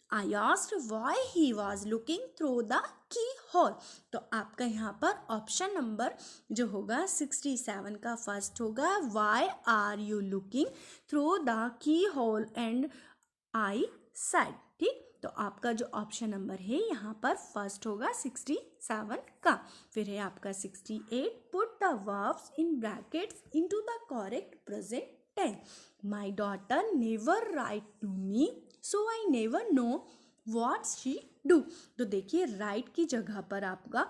I asked why he was looking through the keyhole। तो आपका यहाँ पर ऑप्शन नंबर जो होगा 67 का फर्स्ट होगा, why are you looking through the keyhole and I said। ठीक, तो आपका जो ऑप्शन नंबर है यहाँ पर फर्स्ट होगा 67 का। फिर है आपका 68, put the verbs in brackets into the correct present tense. My daughter never write to me, so I never know what she do. तो देखिए राइट की जगह पर आपका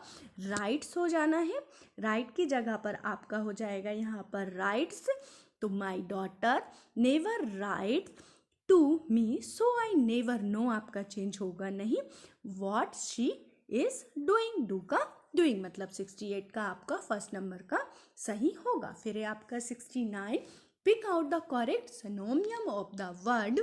राइट्स हो जाना है, राइट की जगह पर आपका हो जाएगा यहाँ पर राइट्स। तो my daughter never write to me, so I never know आपका चेंज होगा नहीं, what she is doing. Do का डूइंग मतलब 68 का आपका फर्स्ट नंबर का सही होगा। फिर है आपका 69, pick out the correct synonym of the word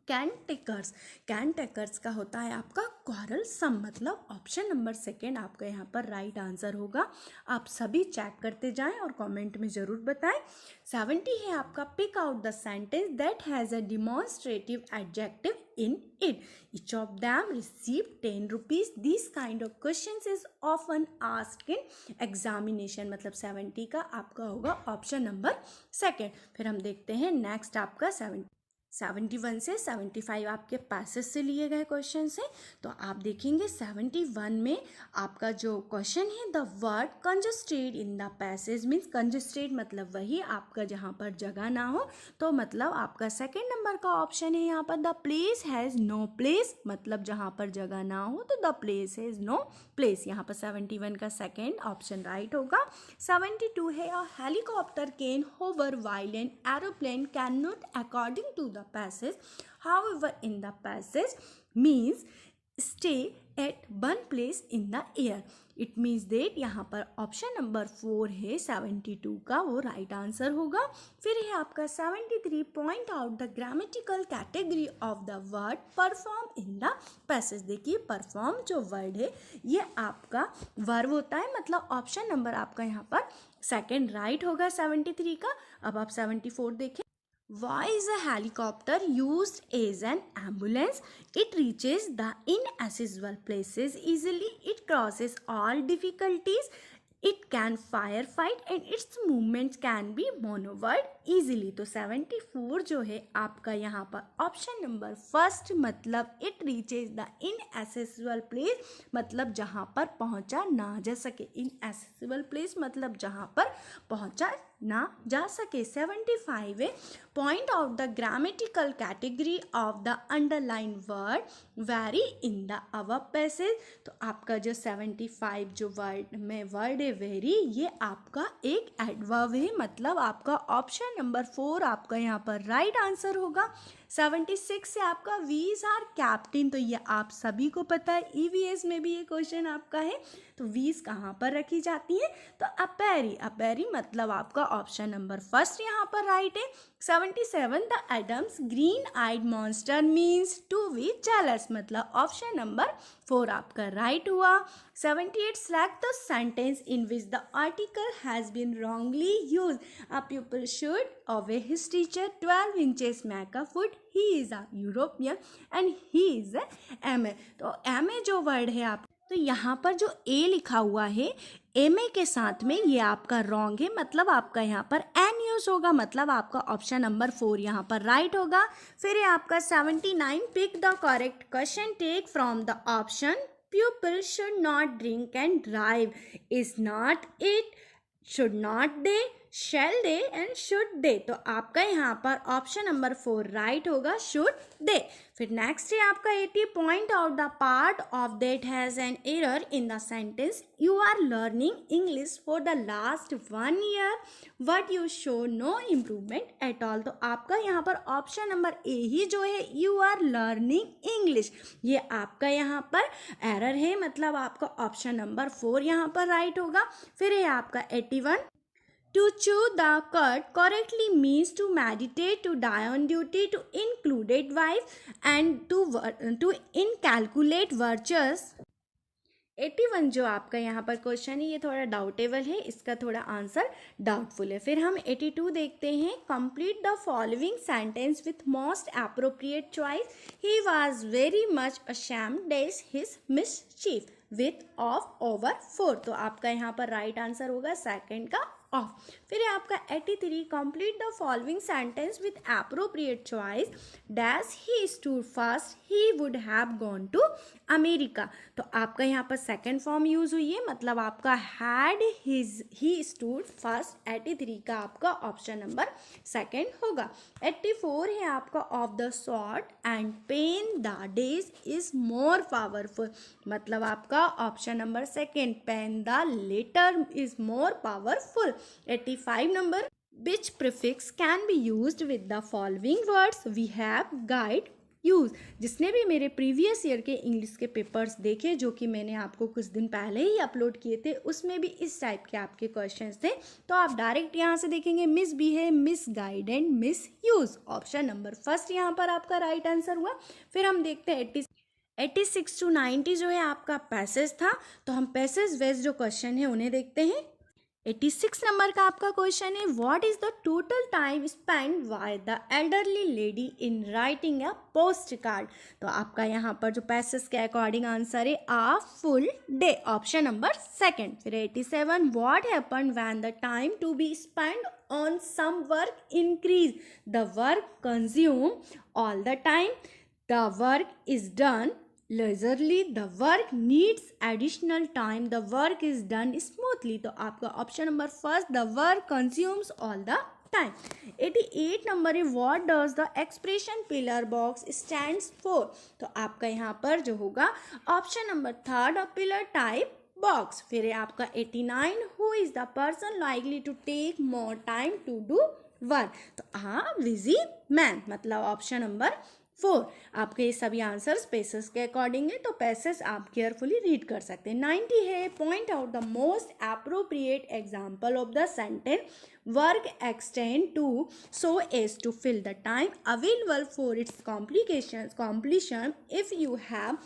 cantankerous. Cantankerous का होता है आपका क्वारलसम, मतलब ऑप्शन नंबर सेकेंड आपका यहाँ पर राइट आंसर होगा। आप सभी चेक करते जाएं और कमेंट में ज़रूर बताएं। 70 है आपका, pick out the sentence that has a demonstrative adjective in it, each of them receive 10 rupees. This kind of question is often asked in examination, मतलब 70 का आपका होगा ऑप्शन नंबर सेकेंड। फिर हम देखते हैं नेक्स्ट आपका 71 से 75 आपके पैसेज से लिए गए क्वेश्चन हैं। तो आप देखेंगे 71 में आपका जो क्वेश्चन है, the word congested in the passage means congested मतलब वही आपका जहाँ पर जगह ना हो, तो मतलब आपका सेकंड नंबर का ऑप्शन है यहाँ पर the place has no place, मतलब जहाँ पर जगह ना हो तो the place has no place. यहाँ पर 71 का सेकंड ऑप्शन राइट होगा। 72 है, a helicopter can hover while an aeroplane can not according to the passage, however in the passage means stay at one place in the air. It means that यहाँ पर option number 4 है 72 का वो right answer होगा। फिर है आपका 73 point out the grammatical category of the word perform in the passage. देखिए परफॉर्म जो वर्ड है ये आपका वर्ब होता है, मतलब ऑप्शन नंबर आपका यहाँ पर सेकेंड राइट होगा 73 का। अब आप 74 देखें। Why is a helicopter used as an ambulance? It reaches the inaccessible places easily. It crosses all difficulties. It can firefight and its movements can be maneuvered easily. तो 74 जो है आपका यहाँ पर ऑप्शन नंबर फर्स्ट, मतलब it reaches the इनएसेसिबल place, मतलब जहाँ पर पहुँचा ना जा सके। इनएसेसिबल प्लेस मतलब जहाँ पर पहुँचा ना जा सके। 75 है point out the grammatical category of the underline word very in the our passage. तो आपका जो 75 जो वर्ड में वर्ड है वेरी, ये आपका एक एडवर्ब है, मतलब आपका ऑप्शन नंबर 4 आपका यहाँ पर राइट आंसर होगा। 76 से आपका वीज आर कैप्टन, तो ये आप सभी को पता है, ईवीएस में भी ये क्वेश्चन आपका है। तो वीज कहाँ पर रखी जाती है? तो अपेरी, अपेरी मतलब आपका ऑप्शन नंबर फर्स्ट यहाँ पर राइट है। 77 the Adams green eyed monster means to be jealous, मतलब ऑप्शन नंबर 4 आपका राइट हुआ। 78 select the sentence in which the article has been wrongly used. A pupil should obey his teacher 12 inches make a foot. He is a European and he is a MA. तो MA जो word है आप, तो यहाँ पर जो A लिखा हुआ है MA के साथ में ये आपका रॉन्ग है, मतलब आपका यहाँ पर एन यूज होगा, मतलब आपका ऑप्शन नंबर 4 यहाँ पर राइट होगा। फिर ये आपका 79 pick the correct question take from the option pupil should not drink and drive, is not it, should not they, shall they and should they। तो आपका यहाँ पर ऑप्शन नंबर 4 राइट होगा, should they। फिर नेक्स्ट है आपका 80 point out the part of that has an error in the sentence you are learning English for the last 1 year but you show no improvement at all. तो आपका यहाँ पर option number A ही जो है you are learning English, ये आपका यहाँ पर एरर है, मतलब आपका ऑप्शन नंबर 4 यहाँ पर राइट होगा। फिर है आपका 81 To chew the cud correctly means to meditate, to die on duty, to include wife and to incalculate virtues। 81 जो आपका यहाँ पर क्वेश्चन है ये थोड़ा डाउटेबल है, इसका थोड़ा आंसर डाउटफुल है। फिर हम 82 देखते हैं। Complete the following sentence with most appropriate choice. He was very much ashamed days his mischief with of over 4। तो आपका यहाँ पर राइट आंसर होगा सेकंड का ऑफ। फिर आपका 83 complete the following sentence with appropriate choice. Dash he stood first he would have gone to America. तो आपका यहाँ पर सेकंड फॉर्म यूज हुई है, मतलब आपका हैड ही स्टूड फर्स्ट। 83 का आपका ऑप्शन नंबर सेकंड होगा। 84 है आपका of the sword and pen the days is more powerful, मतलब आपका option number second pen the letter is more powerful. 85 number which prefix can be used with the following words we have guide use. जिसने भी मेरे previous year के English के papers देखे जो कि मैंने आपको कुछ दिन पहले ही अपलोड किए थे, उसमें भी इस टाइप के आपके क्वेश्चंस थे, तो आप डायरेक्ट यहाँ से देखेंगे मिस बी है, miss guide and miss use. Option number first यहाँ पर आपका राइट आंसर हुआ। फिर हम देखते हैं 86 to 90 जो है आपका पैसेज था, तो हम पैसेज वेज जो क्वेश्चन है उन्हें देखते हैं। 86 नंबर का आपका क्वेश्चन है what is the total time spend by the elderly lady in writing a post card. तो आपका यहाँ पर जो पैसेज के अकॉर्डिंग आंसर है a full day, option number second. फिर 87 what happen when the time to be spend on some work increase, the work consume all the time, the work is done leisurely, the work needs additional time, the work is done smoothly। तो आपका option number first the work consumes all the time। 88 number है what does the expression pillar box stands for। तो आपका यहाँ पर जो होगा option number third pillar type box। फिर है आपका 89 who is the person likely to take more time to do work. तो हाँ बिजी मैन, मतलब ऑप्शन नंबर 4। आपके ये सभी आंसर्स पेसेस के अकॉर्डिंग है, तो पेसेस आप केयरफुली रीड कर सकते हैं। 90 है, point out the most appropriate example of the sentence work extend to so as to fill the time available for its completion. If you have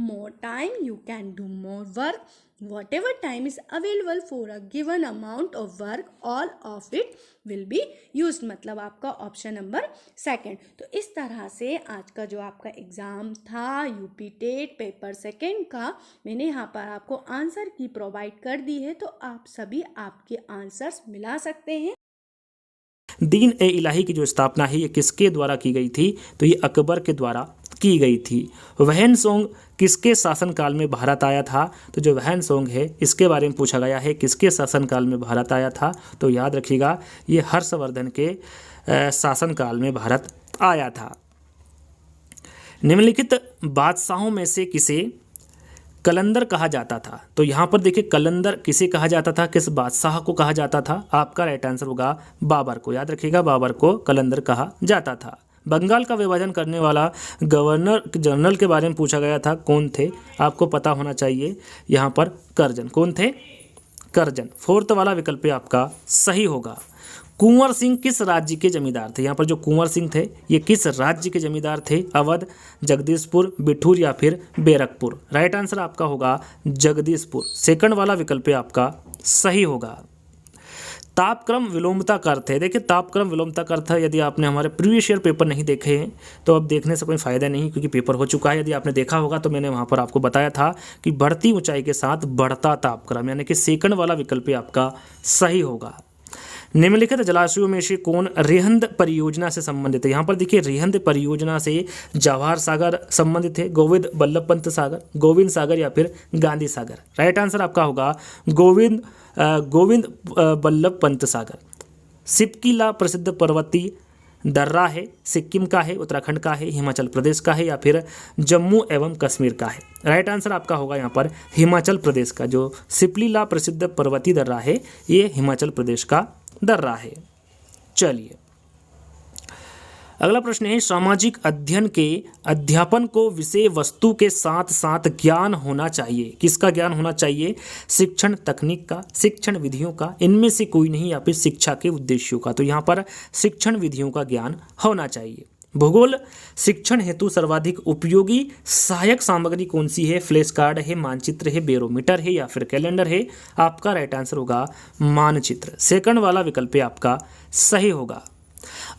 more time, you can do more work. Whatever time is available for a given amount of work, all of it will be used. मतलब आपका option number second. तो इस तरह से आज का जो आपका एग्ज़ाम था यूपी टेट पेपर सेकंड का, मैंने यहाँ पर आपको आंसर की प्रोवाइड कर दी है, तो आप सभी आपके आंसर्स मिला सकते हैं। दीन ए इलाही की जो स्थापना है ये किसके द्वारा की गई थी? तो ये अकबर के द्वारा की गई थी। वहन सोंग किसके शासनकाल में भारत आया था? तो जो वहन सोंग है इसके बारे में पूछा गया है, किसके शासनकाल में भारत आया था? तो याद रखिएगा ये हर्षवर्धन के शासनकाल में भारत आया था। निम्नलिखित बादशाहों में से किसे कलंदर कहा जाता था? तो यहाँ पर देखिए कलंदर किसे कहा जाता था, किस बादशाह को कहा जाता था? आपका राइट आंसर होगा बाबर को। याद रखिएगा बाबर को कलंदर कहा जाता था। बंगाल का विभाजन करने वाला गवर्नर जनरल के बारे में पूछा गया था, कौन थे? आपको पता होना चाहिए यहाँ पर करजन। कौन थे? करजन। फोर्थ वाला विकल्प आपका सही होगा। कुंवर सिंह किस राज्य के जमींदार थे? यहाँ पर जो कुंवर सिंह थे ये किस राज्य के जमींदार थे? अवध, जगदीशपुर, बिठूर या फिर बैरकपुर? राइट आंसर आपका होगा जगदीशपुर। सेकंड वाला विकल्प आपका सही होगा। तापक्रम विलोमता का अर्थ है, देखिए तापक्रम विलोमता का अर्थ है, यदि आपने हमारे प्रीवियस ईयर पेपर नहीं देखे हैं तो अब देखने से कोई फ़ायदा नहीं क्योंकि पेपर हो चुका है। यदि आपने देखा होगा तो मैंने वहाँ पर आपको बताया था कि बढ़ती ऊंचाई के साथ बढ़ता तापक्रम, यानी कि सेकंड वाला विकल्प आपका सही होगा। निम्नलिखित जलाशयों में से कौन रिहंद परियोजना से संबंधित है? यहाँ पर देखिए रिहंद परियोजना से जवाहर सागर संबंधित है, गोविंद बल्लभ पंत सागर, गोविंद सागर या फिर गांधी सागर? राइट आंसर आपका होगा गोविंद बल्लभ पंत सागर। सिपकीला प्रसिद्ध पर्वतीय दर्रा है, सिक्किम का है, उत्तराखंड का है, हिमाचल प्रदेश का है या फिर जम्मू एवं कश्मीर का है? राइट आंसर आपका होगा यहाँ पर हिमाचल प्रदेश का। जो सिपलीला प्रसिद्ध पर्वतीय दर्रा है ये हिमाचल प्रदेश का दर्रा है। चलिए अगला प्रश्न है, सामाजिक अध्ययन के अध्यापन को विषय वस्तु के साथ साथ ज्ञान होना चाहिए। किसका ज्ञान होना चाहिए? शिक्षण तकनीक का, शिक्षण विधियों का, इनमें से कोई नहीं या फिर शिक्षा के उद्देश्यों का? तो यहाँ पर शिक्षण विधियों का ज्ञान होना चाहिए। भूगोल शिक्षण हेतु सर्वाधिक उपयोगी सहायक सामग्री कौन सी है? फ्लैश कार्ड है, मानचित्र है, बैरोमीटर है या फिर कैलेंडर है? आपका राइट आंसर होगा मानचित्र। सेकंड वाला विकल्प आपका सही होगा।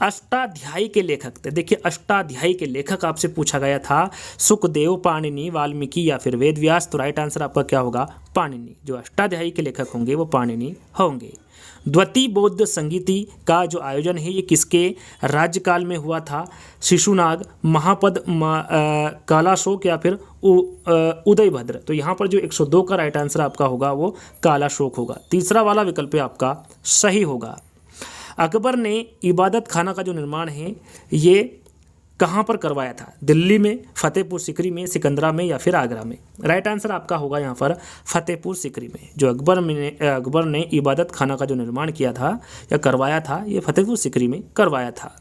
अष्टाध्यायी के लेखक थे, देखिए अष्टाध्यायी के लेखक आपसे पूछा गया था, सुखदेव, पाणिनि, वाल्मीकि या फिर वेदव्यास? तो राइट आंसर आपका क्या होगा? पाणिनि। जो अष्टाध्यायी के लेखक होंगे वो पाणिनि होंगे। द्वितीय बौद्ध संगीति का जो आयोजन है ये किसके राज्यकाल में हुआ था? शिशुनाग, महापद, कालाशोक या फिर उदयभद्र? तो यहाँ पर जो 102 का राइट आंसर आपका होगा वो कालाशोक होगा। तीसरा वाला विकल्प आपका सही होगा। अकबर ने इबादत खाना का जो निर्माण है ये कहाँ पर करवाया था? दिल्ली में, फतेहपुर सीकरी में, सिकंदरा में या फिर आगरा में? राइट आंसर आपका होगा यहाँ पर फतेहपुर सीकरी में। जो अकबर ने इबादत खाना का जो निर्माण किया था या करवाया था ये फतेहपुर सीकरी में करवाया था।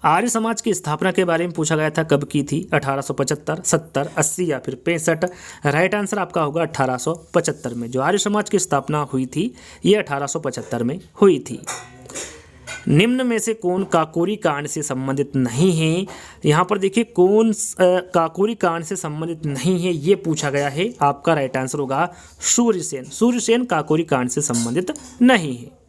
आर्य समाज की स्थापना के बारे में पूछा गया था, कब की थी? 1875, 70, 80 या फिर 65? राइट आंसर आपका होगा 1875 में। जो आर्य समाज की स्थापना हुई थी ये 1875 में हुई थी। निम्न में से कौन काकोरी कांड से संबंधित नहीं है? यहाँ पर देखिए कौन काकोरी कांड से संबंधित नहीं है ये पूछा गया है। आपका राइट आंसर होगा सूर्यसेन। सूर्यसेन काकोरी कांड से संबंधित नहीं है।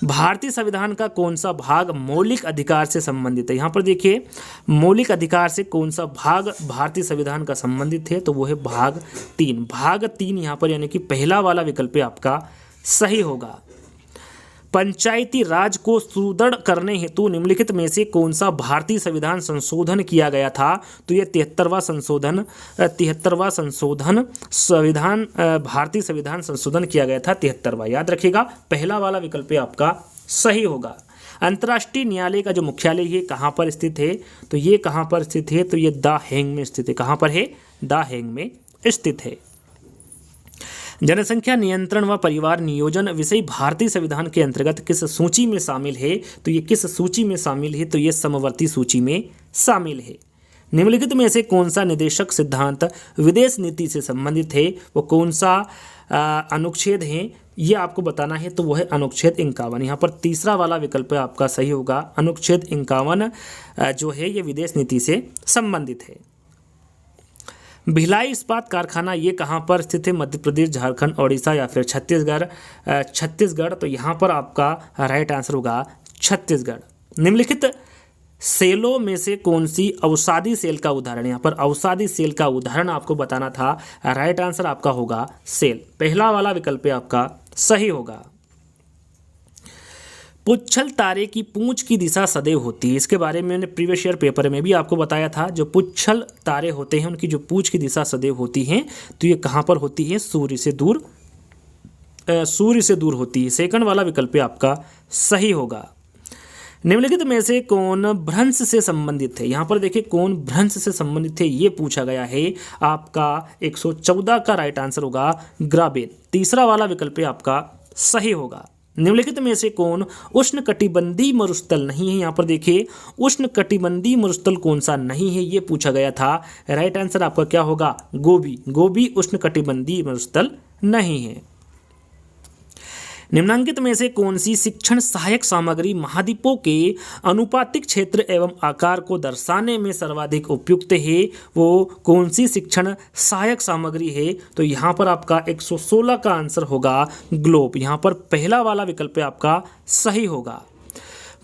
भारतीय संविधान का कौन सा भाग मौलिक अधिकार से संबंधित है? यहाँ पर देखिए मौलिक अधिकार से कौन सा भाग भारतीय संविधान का संबंधित है? तो वो है भाग 3। भाग 3 यहाँ पर यानी कि पहला वाला विकल्प आपका सही होगा। पंचायती राज को सुदृढ़ करने हेतु निम्नलिखित में से कौन सा भारतीय संविधान संशोधन किया गया था? तो ये 73वां संशोधन संविधान भारतीय संविधान संशोधन किया गया था 73वां। याद रखिएगा पहला वाला विकल्प आपका सही होगा। अंतर्राष्ट्रीय न्यायालय का जो मुख्यालय ये कहाँ पर स्थित है? तो ये कहाँ पर स्थित है? तो ये द हेग में स्थित है। कहाँ पर है? द हेग में स्थित है। जनसंख्या नियंत्रण व परिवार नियोजन विषय भारतीय संविधान के अंतर्गत किस सूची में शामिल है? तो ये किस सूची में शामिल है? तो ये समवर्ती सूची में शामिल है। निम्नलिखित में से कौन सा निदेशक सिद्धांत विदेश नीति से संबंधित है? वो कौन सा अनुच्छेद है ये आपको बताना है, तो वो है अनुच्छेद 51। यहाँ पर तीसरा वाला विकल्प आपका सही होगा। अनुच्छेद 51 जो है ये विदेश नीति से संबंधित है। भिलाई इस्पात कारखाना ये कहाँ पर स्थित है? मध्य प्रदेश, झारखंड, ओडिशा या फिर छत्तीसगढ़? छत्तीसगढ़। तो यहाँ पर आपका राइट आंसर होगा छत्तीसगढ़। निम्नलिखित सेलों में से कौन सी अवसादी सेल का उदाहरण? यहाँ पर अवसादी सेल का उदाहरण आपको बताना था। राइट आंसर आपका होगा सेल। पहला वाला विकल्प आपका सही होगा। पुच्छल तारे की पूंछ की दिशा सदैव होती है, इसके बारे में मैंने प्रीवियस ईयर पेपर में भी आपको बताया था। जो पुच्छल तारे होते हैं उनकी जो पूंछ की दिशा सदैव होती है, तो ये कहाँ पर होती है? सूर्य से दूर होती है। सेकंड वाला विकल्प आपका सही होगा। निम्नलिखित में से कौन भ्रंश से संबंधित है? यहाँ पर देखिए कौन भ्रंश से संबंधित है ये पूछा गया है। आपका 114 का राइट आंसर होगा ग्राबेन। तीसरा वाला विकल्प आपका सही होगा। निम्नलिखित में से कौन उष्णकटिबंधीय मरुस्थल नहीं है? यहाँ पर देखिए उष्णकटिबंधीय मरुस्थल कौन सा नहीं है ये पूछा गया था। राइट आंसर आपका क्या होगा? गोबी। गोबी उष्णकटिबंधीय मरुस्थल नहीं है। निम्नांकित में से कौन सी शिक्षण सहायक सामग्री महाद्वीपों के अनुपातिक क्षेत्र एवं आकार को दर्शाने में सर्वाधिक उपयुक्त है? वो कौन सी शिक्षण सहायक सामग्री है? तो यहाँ पर आपका 116 का आंसर होगा ग्लोब। यहाँ पर पहला वाला विकल्प आपका सही होगा।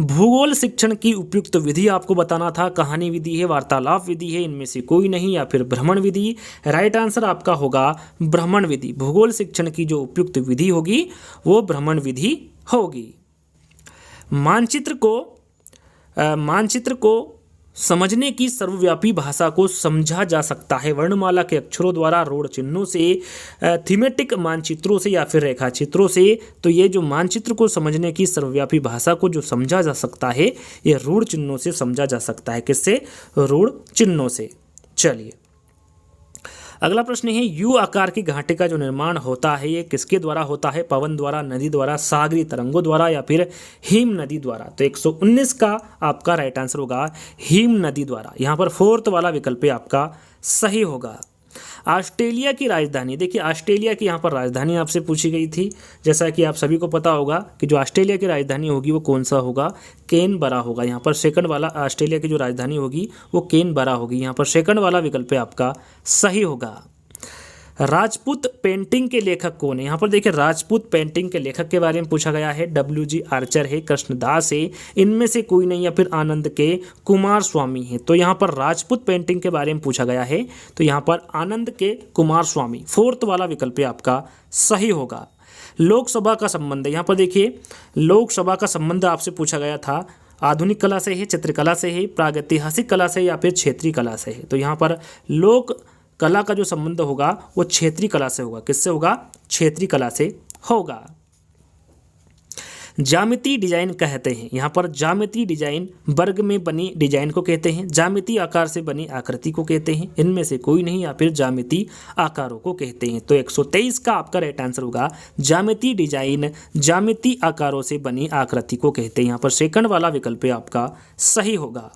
भूगोल शिक्षण की उपयुक्त विधि आपको बताना था। कहानी विधि है, वार्तालाप विधि है, इनमें से कोई नहीं, या फिर भ्रमण विधि? राइट आंसर आपका होगा भ्रमण विधि। भूगोल शिक्षण की जो उपयुक्त विधि होगी वो भ्रमण विधि होगी। मानचित्र को समझने की सर्वव्यापी भाषा को समझा जा सकता है वर्णमाला के अक्षरों द्वारा, रोड चिन्हों से, थीमेटिक मानचित्रों से या फिर रेखा चित्रों से। तो ये जो मानचित्र को समझने की सर्वव्यापी भाषा को जो समझा जा सकता है ये रोड चिन्हों से समझा जा सकता है। किससे? रोड चिन्हों से। चलिए अगला प्रश्न है, यू आकार की घाटी का जो निर्माण होता है ये किसके द्वारा होता है? पवन द्वारा, नदी द्वारा, सागरी तरंगों द्वारा या फिर हिम नदी द्वारा? तो 119 का आपका राइट आंसर होगा हिम नदी द्वारा। यहाँ पर फोर्थ वाला विकल्प आपका सही होगा। ऑस्ट्रेलिया की राजधानी, देखिए ऑस्ट्रेलिया की यहाँ पर राजधानी आपसे पूछी गई थी। जैसा कि आप सभी को पता होगा कि जो ऑस्ट्रेलिया की राजधानी होगी वो कौन सा होगा? कैनबरा होगा। यहाँ पर सेकंड वाला ऑस्ट्रेलिया की जो राजधानी होगी वो कैनबरा होगी। यहाँ पर सेकंड वाला विकल्प आपका सही होगा। राजपूत पेंटिंग के लेखक कौन है? यहाँ पर देखिए राजपूत पेंटिंग के लेखक के बारे में पूछा गया है। WG आर्चर है, कृष्णदास है, इनमें से कोई नहीं, या फिर आनंद के कुमार स्वामी है। तो यहाँ पर राजपूत पेंटिंग के बारे में पूछा गया है, तो यहाँ पर आनंद के कुमार स्वामी फोर्थ वाला विकल्प आपका सही होगा। लोकसभा का संबंध, यहाँ पर देखिए लोकसभा का संबंध आपसे पूछा गया था। आधुनिक कला से है, चित्रकला से है, प्रागैतिहासिक कला से या फिर क्षेत्रीय कला से है? तो यहाँ पर लोक कला का जो संबंध होगा वो क्षेत्रीय कला से होगा। किससे होगा? क्षेत्रीय कला से होगा। ज्यामितीय डिजाइन कहते हैं, यहाँ पर ज्यामितीय डिजाइन वर्ग में बनी डिजाइन को कहते हैं, ज्यामितीय आकार से बनी आकृति को कहते हैं, इनमें से कोई नहीं, या फिर ज्यामितीय आकारों को कहते हैं। तो 123 का आपका राइट आंसर होगा ज्यामितीय डिजाइन ज्यामितीय आकारों से बनी आकृति को कहते हैं। यहाँ पर सेकंड वाला विकल्प आपका सही होगा।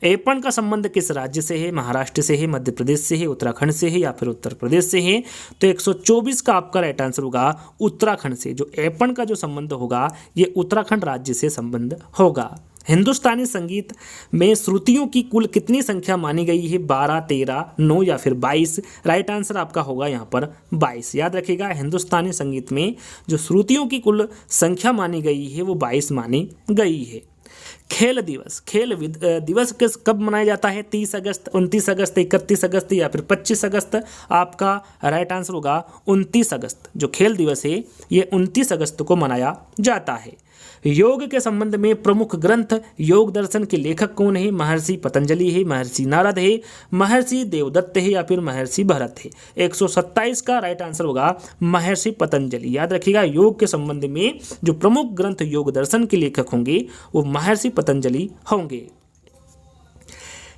एपण का संबंध किस राज्य से है? महाराष्ट्र से है, मध्य प्रदेश से है, उत्तराखंड से है या फिर उत्तर प्रदेश से है? तो 124 का आपका राइट आंसर होगा उत्तराखंड से। जो एपण का जो संबंध होगा ये उत्तराखंड राज्य से संबंध होगा। हिंदुस्तानी संगीत में श्रुतियों की कुल कितनी संख्या मानी गई है? 12, 13, 9 या फिर 22? राइट आंसर आपका होगा यहाँ पर 22। याद रखिएगा हिंदुस्तानी संगीत में जो श्रुतियों की कुल संख्या मानी गई है वो 22 मानी गई है। खेल दिवस कब मनाया जाता है? 30 अगस्त, 29 अगस्त, 31 अगस्त या फिर 25 अगस्त? आपका राइट आंसर होगा 29 अगस्त। जो खेल दिवस है ये 29 अगस्त को मनाया जाता है। योग के संबंध में प्रमुख ग्रंथ योग दर्शन के लेखक कौन है? महर्षि पतंजलि है, महर्षि नारद है, महर्षि देवदत्त है या फिर महर्षि भरत है? 127 का राइट आंसर होगा महर्षि पतंजलि। याद रखिएगा योग के संबंध में जो प्रमुख ग्रंथ योग दर्शन के लेखक होंगे वो महर्षि पतंजलि होंगे।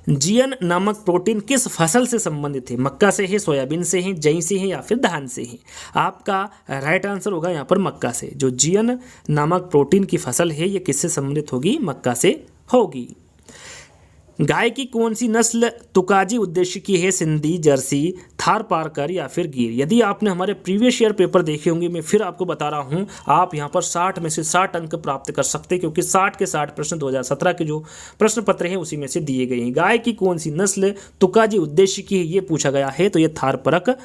जियन नामक प्रोटीन किस फसल से संबंधित है? मक्का से है, सोयाबीन से है, जई से है या फिर धान से है? आपका राइट आंसर होगा यहाँ पर मक्का से। जो जियन नामक प्रोटीन की फसल है ये किससे संबंधित होगी? मक्का से होगी। गाय की कौन सी नस्ल तुकाजी उद्देश्य की है? सिंधी, जर्सी, थारपारकर या फिर गिर? यदि आपने हमारे प्रीवियस ईयर पेपर देखे होंगे, मैं फिर आपको बता रहा हूं, आप यहां पर 60 में से 60 अंक प्राप्त कर सकते हैं, क्योंकि 60 के 60 प्रश्न 2017 के जो प्रश्न पत्र हैं उसी में से दिए गए हैं। गाय की कौन सी नस्ल तुकाजी उद्देश्य की है ये पूछा गया है, तो ये थारपारकर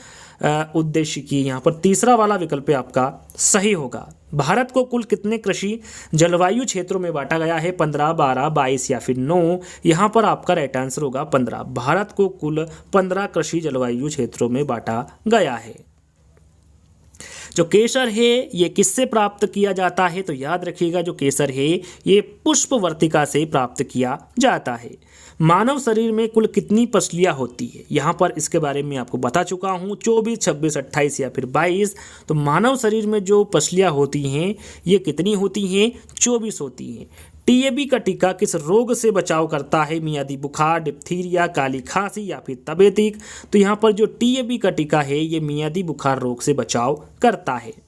उद्देश्य की यहाँ पर तीसरा वाला विकल्प आपका सही होगा। भारत को कुल कितने कृषि जलवायु क्षेत्रों में बांटा गया है? 15, 12, 22 या फिर 9? यहाँ पर आपका राइट आंसर होगा 15। भारत को कुल 15 कृषि जलवायु क्षेत्रों में बांटा गया है। जो केसर है ये किससे प्राप्त किया जाता है? तो याद रखिएगा, जो केसर है ये पुष्पवर्तिका से प्राप्त किया जाता है। मानव शरीर में कुल कितनी पसलियाँ होती है? यहाँ पर इसके बारे में आपको बता चुका हूँ, 24, 26, 28 या फिर 22। तो मानव शरीर में जो पसलियाँ होती हैं ये कितनी होती हैं? 24 होती हैं। टीएबी का टीका किस रोग से बचाव करता है? मियादी बुखार, डिप्थीरिया, काली खांसी या फिर तपेदिक? तो यहाँ पर जो टीएबी का टीका है ये मियादी बुखार रोग से बचाव करता है।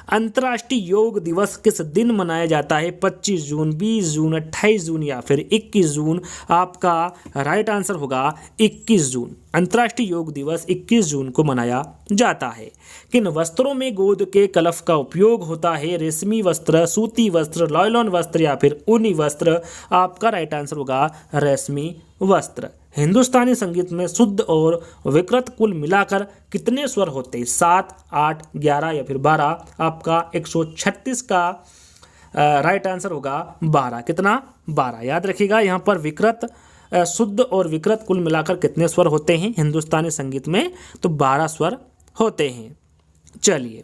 अंतर्राष्ट्रीय योग दिवस किस दिन मनाया जाता है? 25 जून, 20 जून, 28 जून या फिर 21 जून? आपका राइट आंसर होगा 21 जून। अंतर्राष्ट्रीय योग दिवस 21 जून को मनाया जाता है। किन वस्त्रों में गोंद के कलफ का उपयोग होता है? रेशमी वस्त्र, सूती वस्त्र, लॉयलॉन वस्त्र या फिर ऊनी वस्त्र? आपका राइट आंसर होगा रेशमी वस्त्र। हिंदुस्तानी संगीत में शुद्ध और विकृत कुल मिलाकर कितने स्वर होते हैं? 7, 8, 11 या फिर 12? आपका 136 का राइट आंसर होगा 12। कितना? 12। याद रखिएगा, यहाँ पर विकृत, शुद्ध और विकृत कुल मिलाकर कितने स्वर होते हैं हिंदुस्तानी संगीत में? तो 12 स्वर होते हैं। चलिए,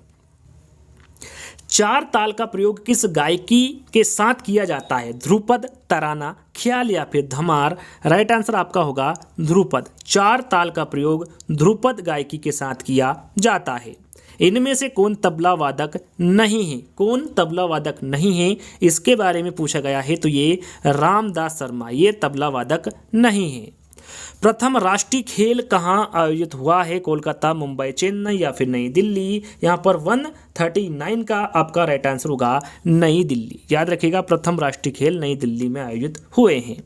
4 ताल का प्रयोग किस गायकी के साथ किया जाता है? ध्रुपद, तराना, ख्याल या फिर धमार? राइट आंसर आपका होगा ध्रुपद। 4 ताल का प्रयोग ध्रुपद गायकी के साथ किया जाता है। इनमें से कौन तबला वादक नहीं है? कौन तबला वादक नहीं है इसके बारे में पूछा गया है, तो ये रामदास शर्मा, ये तबला वादक नहीं है। प्रथम राष्ट्रीय खेल कहाँ आयोजित हुआ है? कोलकाता, मुंबई, चेन्नई या फिर नई दिल्ली? यहाँ पर 139 का आपका राइट आंसर होगा नई दिल्ली। याद रखिएगा, प्रथम राष्ट्रीय खेल नई दिल्ली में आयोजित हुए हैं।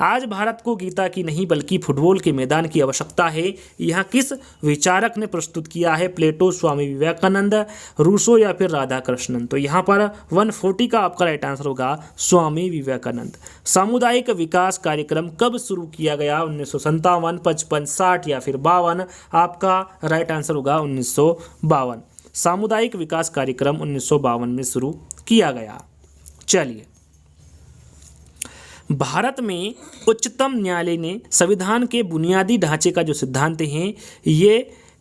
आज भारत को गीता की नहीं बल्कि फुटबॉल के मैदान की आवश्यकता है, यहाँ किस विचारक ने प्रस्तुत किया है? प्लेटो, स्वामी विवेकानंद, रूसो या फिर राधा कृष्णन? तो यहाँ पर 140 का आपका राइट आंसर होगा स्वामी विवेकानंद। सामुदायिक विकास कार्यक्रम कब शुरू किया गया? 1957, 55, 60 या फिर 52? आपका राइट आंसर होगा 1952। सामुदायिक विकास कार्यक्रम 1952 में शुरू किया गया। चलिए, भारत में उच्चतम न्यायालय ने संविधान के बुनियादी ढांचे का जो सिद्धांत हैं ये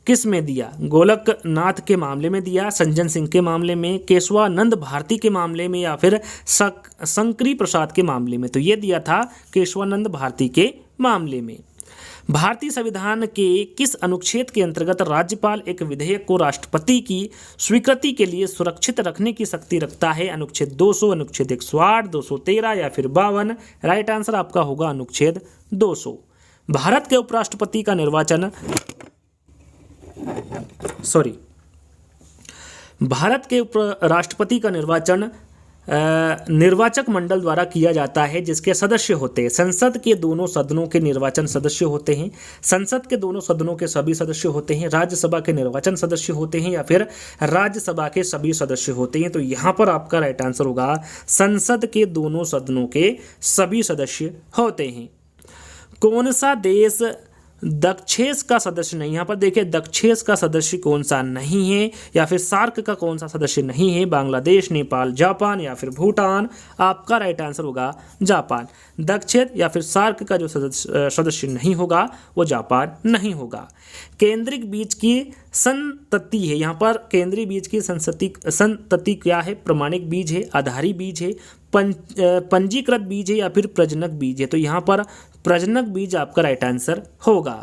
किस में दिया? गोलकनाथ के मामले में दिया, संजन सिंह के मामले में, केशवानंद भारती के मामले में या फिर शंकरी प्रसाद के मामले में? तो ये दिया था केशवानंद भारती के मामले में। भारतीय संविधान के किस अनुच्छेद के अंतर्गत राज्यपाल एक विधेयक को राष्ट्रपति की स्वीकृति के लिए सुरक्षित रखने की शक्ति रखता है? अनुच्छेद 200, अनुच्छेद 108, 213 या फिर 52? राइट आंसर आपका होगा अनुच्छेद 200। भारत के उपराष्ट्रपति का निर्वाचन भारत के उपराष्ट्रपति का निर्वाचन निर्वाचक मंडल द्वारा किया जाता है, जिसके सदस्य होते हैं संसद के दोनों सदनों के निर्वाचन सदस्य होते हैं, संसद के दोनों सदनों के सभी सदस्य होते हैं, राज्यसभा के निर्वाचन सदस्य होते हैं या फिर राज्यसभा के सभी सदस्य होते हैं? तो यहाँ पर आपका राइट आंसर होगा संसद के दोनों सदनों के सभी सदस्य होते हैं। कौन सा देश दक्षेस का सदस्य नहीं? यहाँ पर देखिए, दक्षेस का सदस्य कौन सा नहीं है या फिर सार्क का कौन सा सदस्य नहीं है? बांग्लादेश, नेपाल, जापान या फिर भूटान? आपका राइट आंसर होगा जापान। दक्षेस या फिर सार्क का जो सदस्य नहीं होगा वो जापान नहीं होगा। केंद्रिक बीज की संतति है, यहाँ पर केंद्रीय बीज की संतति क्या है? प्रमाणिक बीज है, आधारी बीज है, पंजीकृत बीज है या फिर प्रजनक बीज है? तो यहाँ पर प्रजनक बीज आपका राइट आंसर होगा।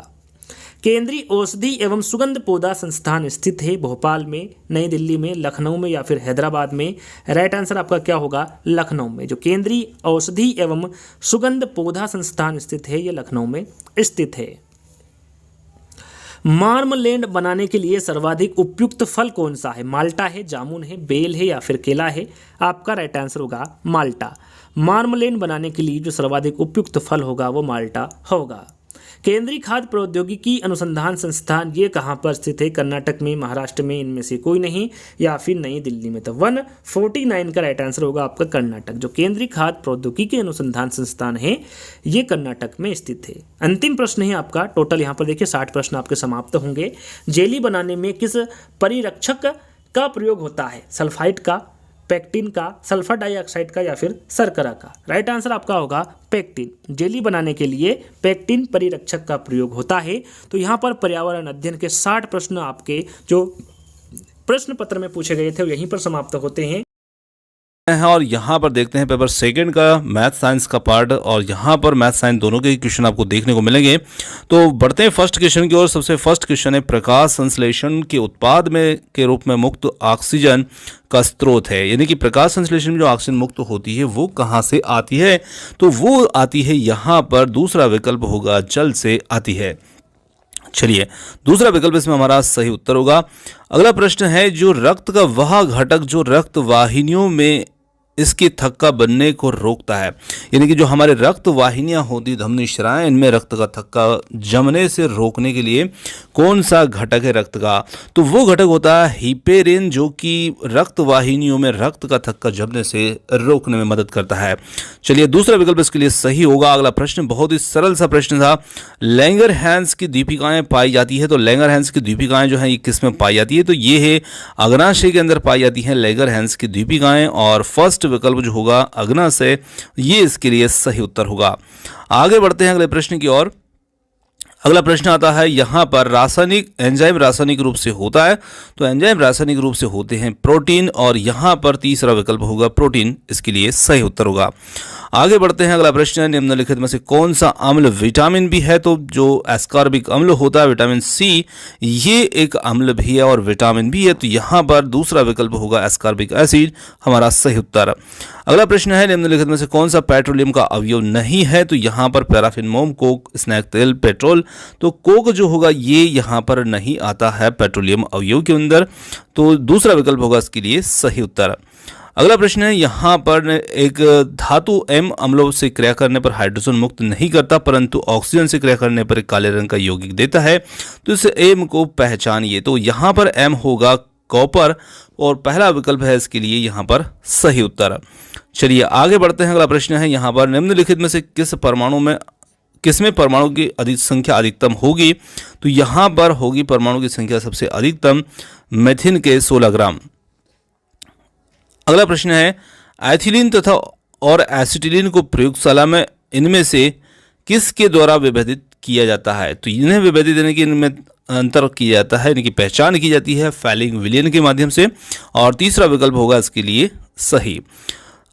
केंद्रीय औषधि एवं सुगंध पौधा संस्थान स्थित है भोपाल में, नई दिल्ली में, लखनऊ में या फिर हैदराबाद में? राइट आंसर आपका क्या होगा? लखनऊ में। जो केंद्रीय औषधि एवं सुगंध पौधा संस्थान स्थित है ये लखनऊ में स्थित है। मार्मलेड बनाने के लिए सर्वाधिक उपयुक्त फल कौन सा है? माल्टा है, जामुन है, बेल है या फिर केला है? आपका राइट आंसर होगा माल्टा। मार्मलेड बनाने के लिए जो सर्वाधिक उपयुक्त फल होगा वो माल्टा होगा। केंद्रीय खाद्य प्रौद्योगिकी अनुसंधान संस्थान ये कहाँ पर स्थित है? कर्नाटक में, महाराष्ट्र में, इनमें से कोई नहीं, या फिर नई दिल्ली में? तो 149 का राइट आंसर होगा आपका कर्नाटक। जो केंद्रीय खाद्य प्रौद्योगिकी अनुसंधान संस्थान है ये कर्नाटक में स्थित है। अंतिम प्रश्न है आपका, टोटल यहाँ पर देखिए 60 प्रश्न आपके समाप्त होंगे। जेली बनाने में किस परिरक्षक का प्रयोग होता है? सल्फाइड का, पेक्टिन का, सल्फर डाइऑक्साइड का या फिर शर्करा का? राइट आंसर आपका होगा पेक्टिन। जेली बनाने के लिए पेक्टिन परिरक्षक का प्रयोग होता है। तो यहाँ पर पर्यावरण अध्ययन के 60 प्रश्न आपके जो प्रश्न पत्र में पूछे गए थे वो यहीं पर समाप्त होते हैं। और यहाँ पर देखते हैं पेपर सेकंड का मैथ साइंस का पार्ट, और यहाँ पर मैथ साइंस दोनों के क्वेश्चन आपको देखने को मिलेंगे। तो बढ़ते हैं फर्स्ट क्वेश्चन की ओर। सबसे फर्स्ट क्वेश्चन है, प्रकाश संश्लेषण के उत्पाद में के रूप में मुक्त ऑक्सीजन का स्रोत है, यानी कि प्रकाश संश्लेषण में जो ऑक्सीजन मुक्त होती है वो कहाँ से आती है? तो वो आती है यहाँ पर, दूसरा विकल्प होगा जल से आती है। चलिए, दूसरा विकल्प इसमें हमारा सही उत्तर होगा। अगला प्रश्न है, जो रक्त का वह घटक जो रक्त वाहिनियों में इसके थक्का बनने को रोकता है, यानी कि जो हमारे रक्त वाहिनियां होती, धमनी शिराएं, इनमें रक्त का थक्का जमने से रोकने के लिए कौन सा घटक है रक्त का? तो वो घटक होता है हिपेरिन, जो कि रक्त वाहिनियों में रक्त का थक्का जमने से रोकने में मदद करता है। चलिए, दूसरा विकल्प इसके लिए सही होगा। अगला प्रश्न बहुत ही सरल सा प्रश्न था, लैंगरहैंस की दीपिकाएं पाई जाती है। तो लैंगरहैंस की दीपिकाएं जो है ये किस में पाई जाती है? तो ये है अग्नाशय के अंदर पाई जाती हैं लैंगरहैंस की दीपिकाएं, और फर्स्ट विकल्प जो होगा अग्नाशय, ये इसके लिए सही उत्तर होगा। आगे बढ़ते हैं अगले प्रश्न की ओर। अगला प्रश्न आता है, यहाँ पर रासायनिक एंजाइम रासायनिक रूप से होता है। तो एंजाइम रासायनिक रूप से होते हैं प्रोटीन, और यहाँ पर तीसरा विकल्प होगा प्रोटीन, इसके लिए सही उत्तर होगा। आगे बढ़ते हैं, अगला प्रश्न है, निम्नलिखित में से कौन सा अम्ल विटामिन बी है? तो जो एस्कॉर्बिक अम्ल होता है, विटामिन सी, ये एक अम्ल भी है और विटामिन भी है। तो यहाँ पर दूसरा विकल्प होगा एस्कॉर्बिक एसिड, हमारा सही उत्तर। अगला प्रश्न है, निम्नलिखित में से कौन सा पेट्रोलियम का अवयव नहीं है? तो यहाँ पर पैराफिन, मोम, कोक, स्नैक तेल, पेट्रोल। तो कोक जो होगा ये यहाँ पर नहीं आता है पेट्रोलियम अवयव के अंदर, तो दूसरा विकल्प होगा इसके लिए सही उत्तर। अगला प्रश्न है, यहाँ पर एक धातु एम अम्लों से क्रिया करने पर हाइड्रोजन मुक्त नहीं करता, परंतु ऑक्सीजन से क्रिया करने पर एक काले रंग का यौगिक देता है। तो इस एम को पहचानिए। तो यहाँ पर एम होगा कॉपर, और पहला विकल्प है इसके लिए यहाँ पर सही उत्तर। चलिए आगे बढ़ते हैं। अगला प्रश्न है, यहाँ पर निम्नलिखित में से किसमें परमाणु की संख्या अधिकतम होगी? तो यहाँ पर होगी परमाणु की संख्या सबसे अधिकतम मेथिन के 16 ग्राम। अगला प्रश्न है, एथिलीन तथा और एसिटिलीन को प्रयोगशाला में इनमें से किसके द्वारा विभेदित किया जाता है? तो इन्हें विभेदित, यानी कि इनमें अंतर किया जाता है, इनकी पहचान की जाती है फैलिंग विलयन के माध्यम से, और तीसरा विकल्प होगा इसके लिए सही।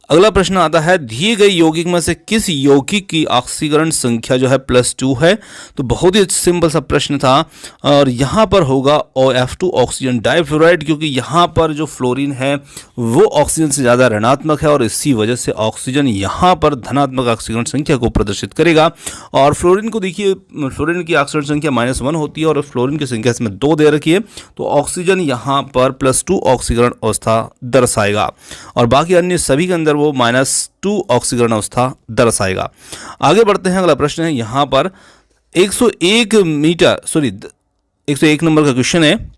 अगला प्रश्न आता है, दिए गए यौगिक में से किस यौगिक की ऑक्सीकरण संख्या जो है +2 है? तो बहुत ही सिंपल सा प्रश्न था, और यहाँ पर होगा OF2 ऑक्सीजन डाइफ्लोराइड, क्योंकि यहाँ पर जो फ्लोरीन है वो ऑक्सीजन से ज़्यादा ऋणात्मक है, और इसी वजह से ऑक्सीजन यहाँ पर धनात्मक ऑक्सीकरण संख्या को प्रदर्शित करेगा। और फ्लोरीन को देखिए, फ्लोरीन की ऑक्सीकरण संख्या -1 होती है, और फ्लोरीन की संख्या इसमें 2 दे रखी है, तो ऑक्सीजन यहाँ पर +2 ऑक्सीकरण अवस्था दर्शाएगा, और बाकी अन्य सभी के अंदर वो -2 ऑक्सीकरण अवस्था दर्शाएगा। आगे बढ़ते हैं। अगला प्रश्न है, यहाँ पर 101 नंबर का क्वेश्चन है,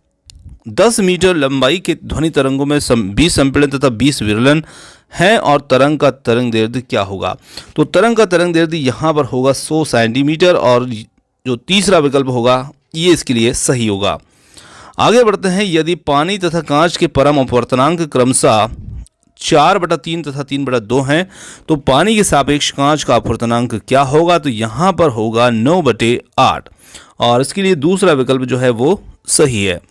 10 मीटर लंबाई के ध्वनि तरंगों में 20 संपीड़न तथा 20 विरलन है, और तरंग का तरंग दैर्ध्य क्या होगा? तो तरंग का तरंग दैर्ध्य यहाँ पर होगा 100 सेंटीमीटर, और जो तीसरा विकल्प होगा ये इसके लिए सही होगा। आगे बढ़ते हैं। यदि पानी तथा कांच के परम अपवर्तनांक क्रमशः 4/3 तथा 3/2 हैं, तो पानी के सापेक्ष कांच का अपवर्तनांक क्या होगा? तो यहाँ पर होगा 9/8, और इसके लिए दूसरा विकल्प जो है वो सही है।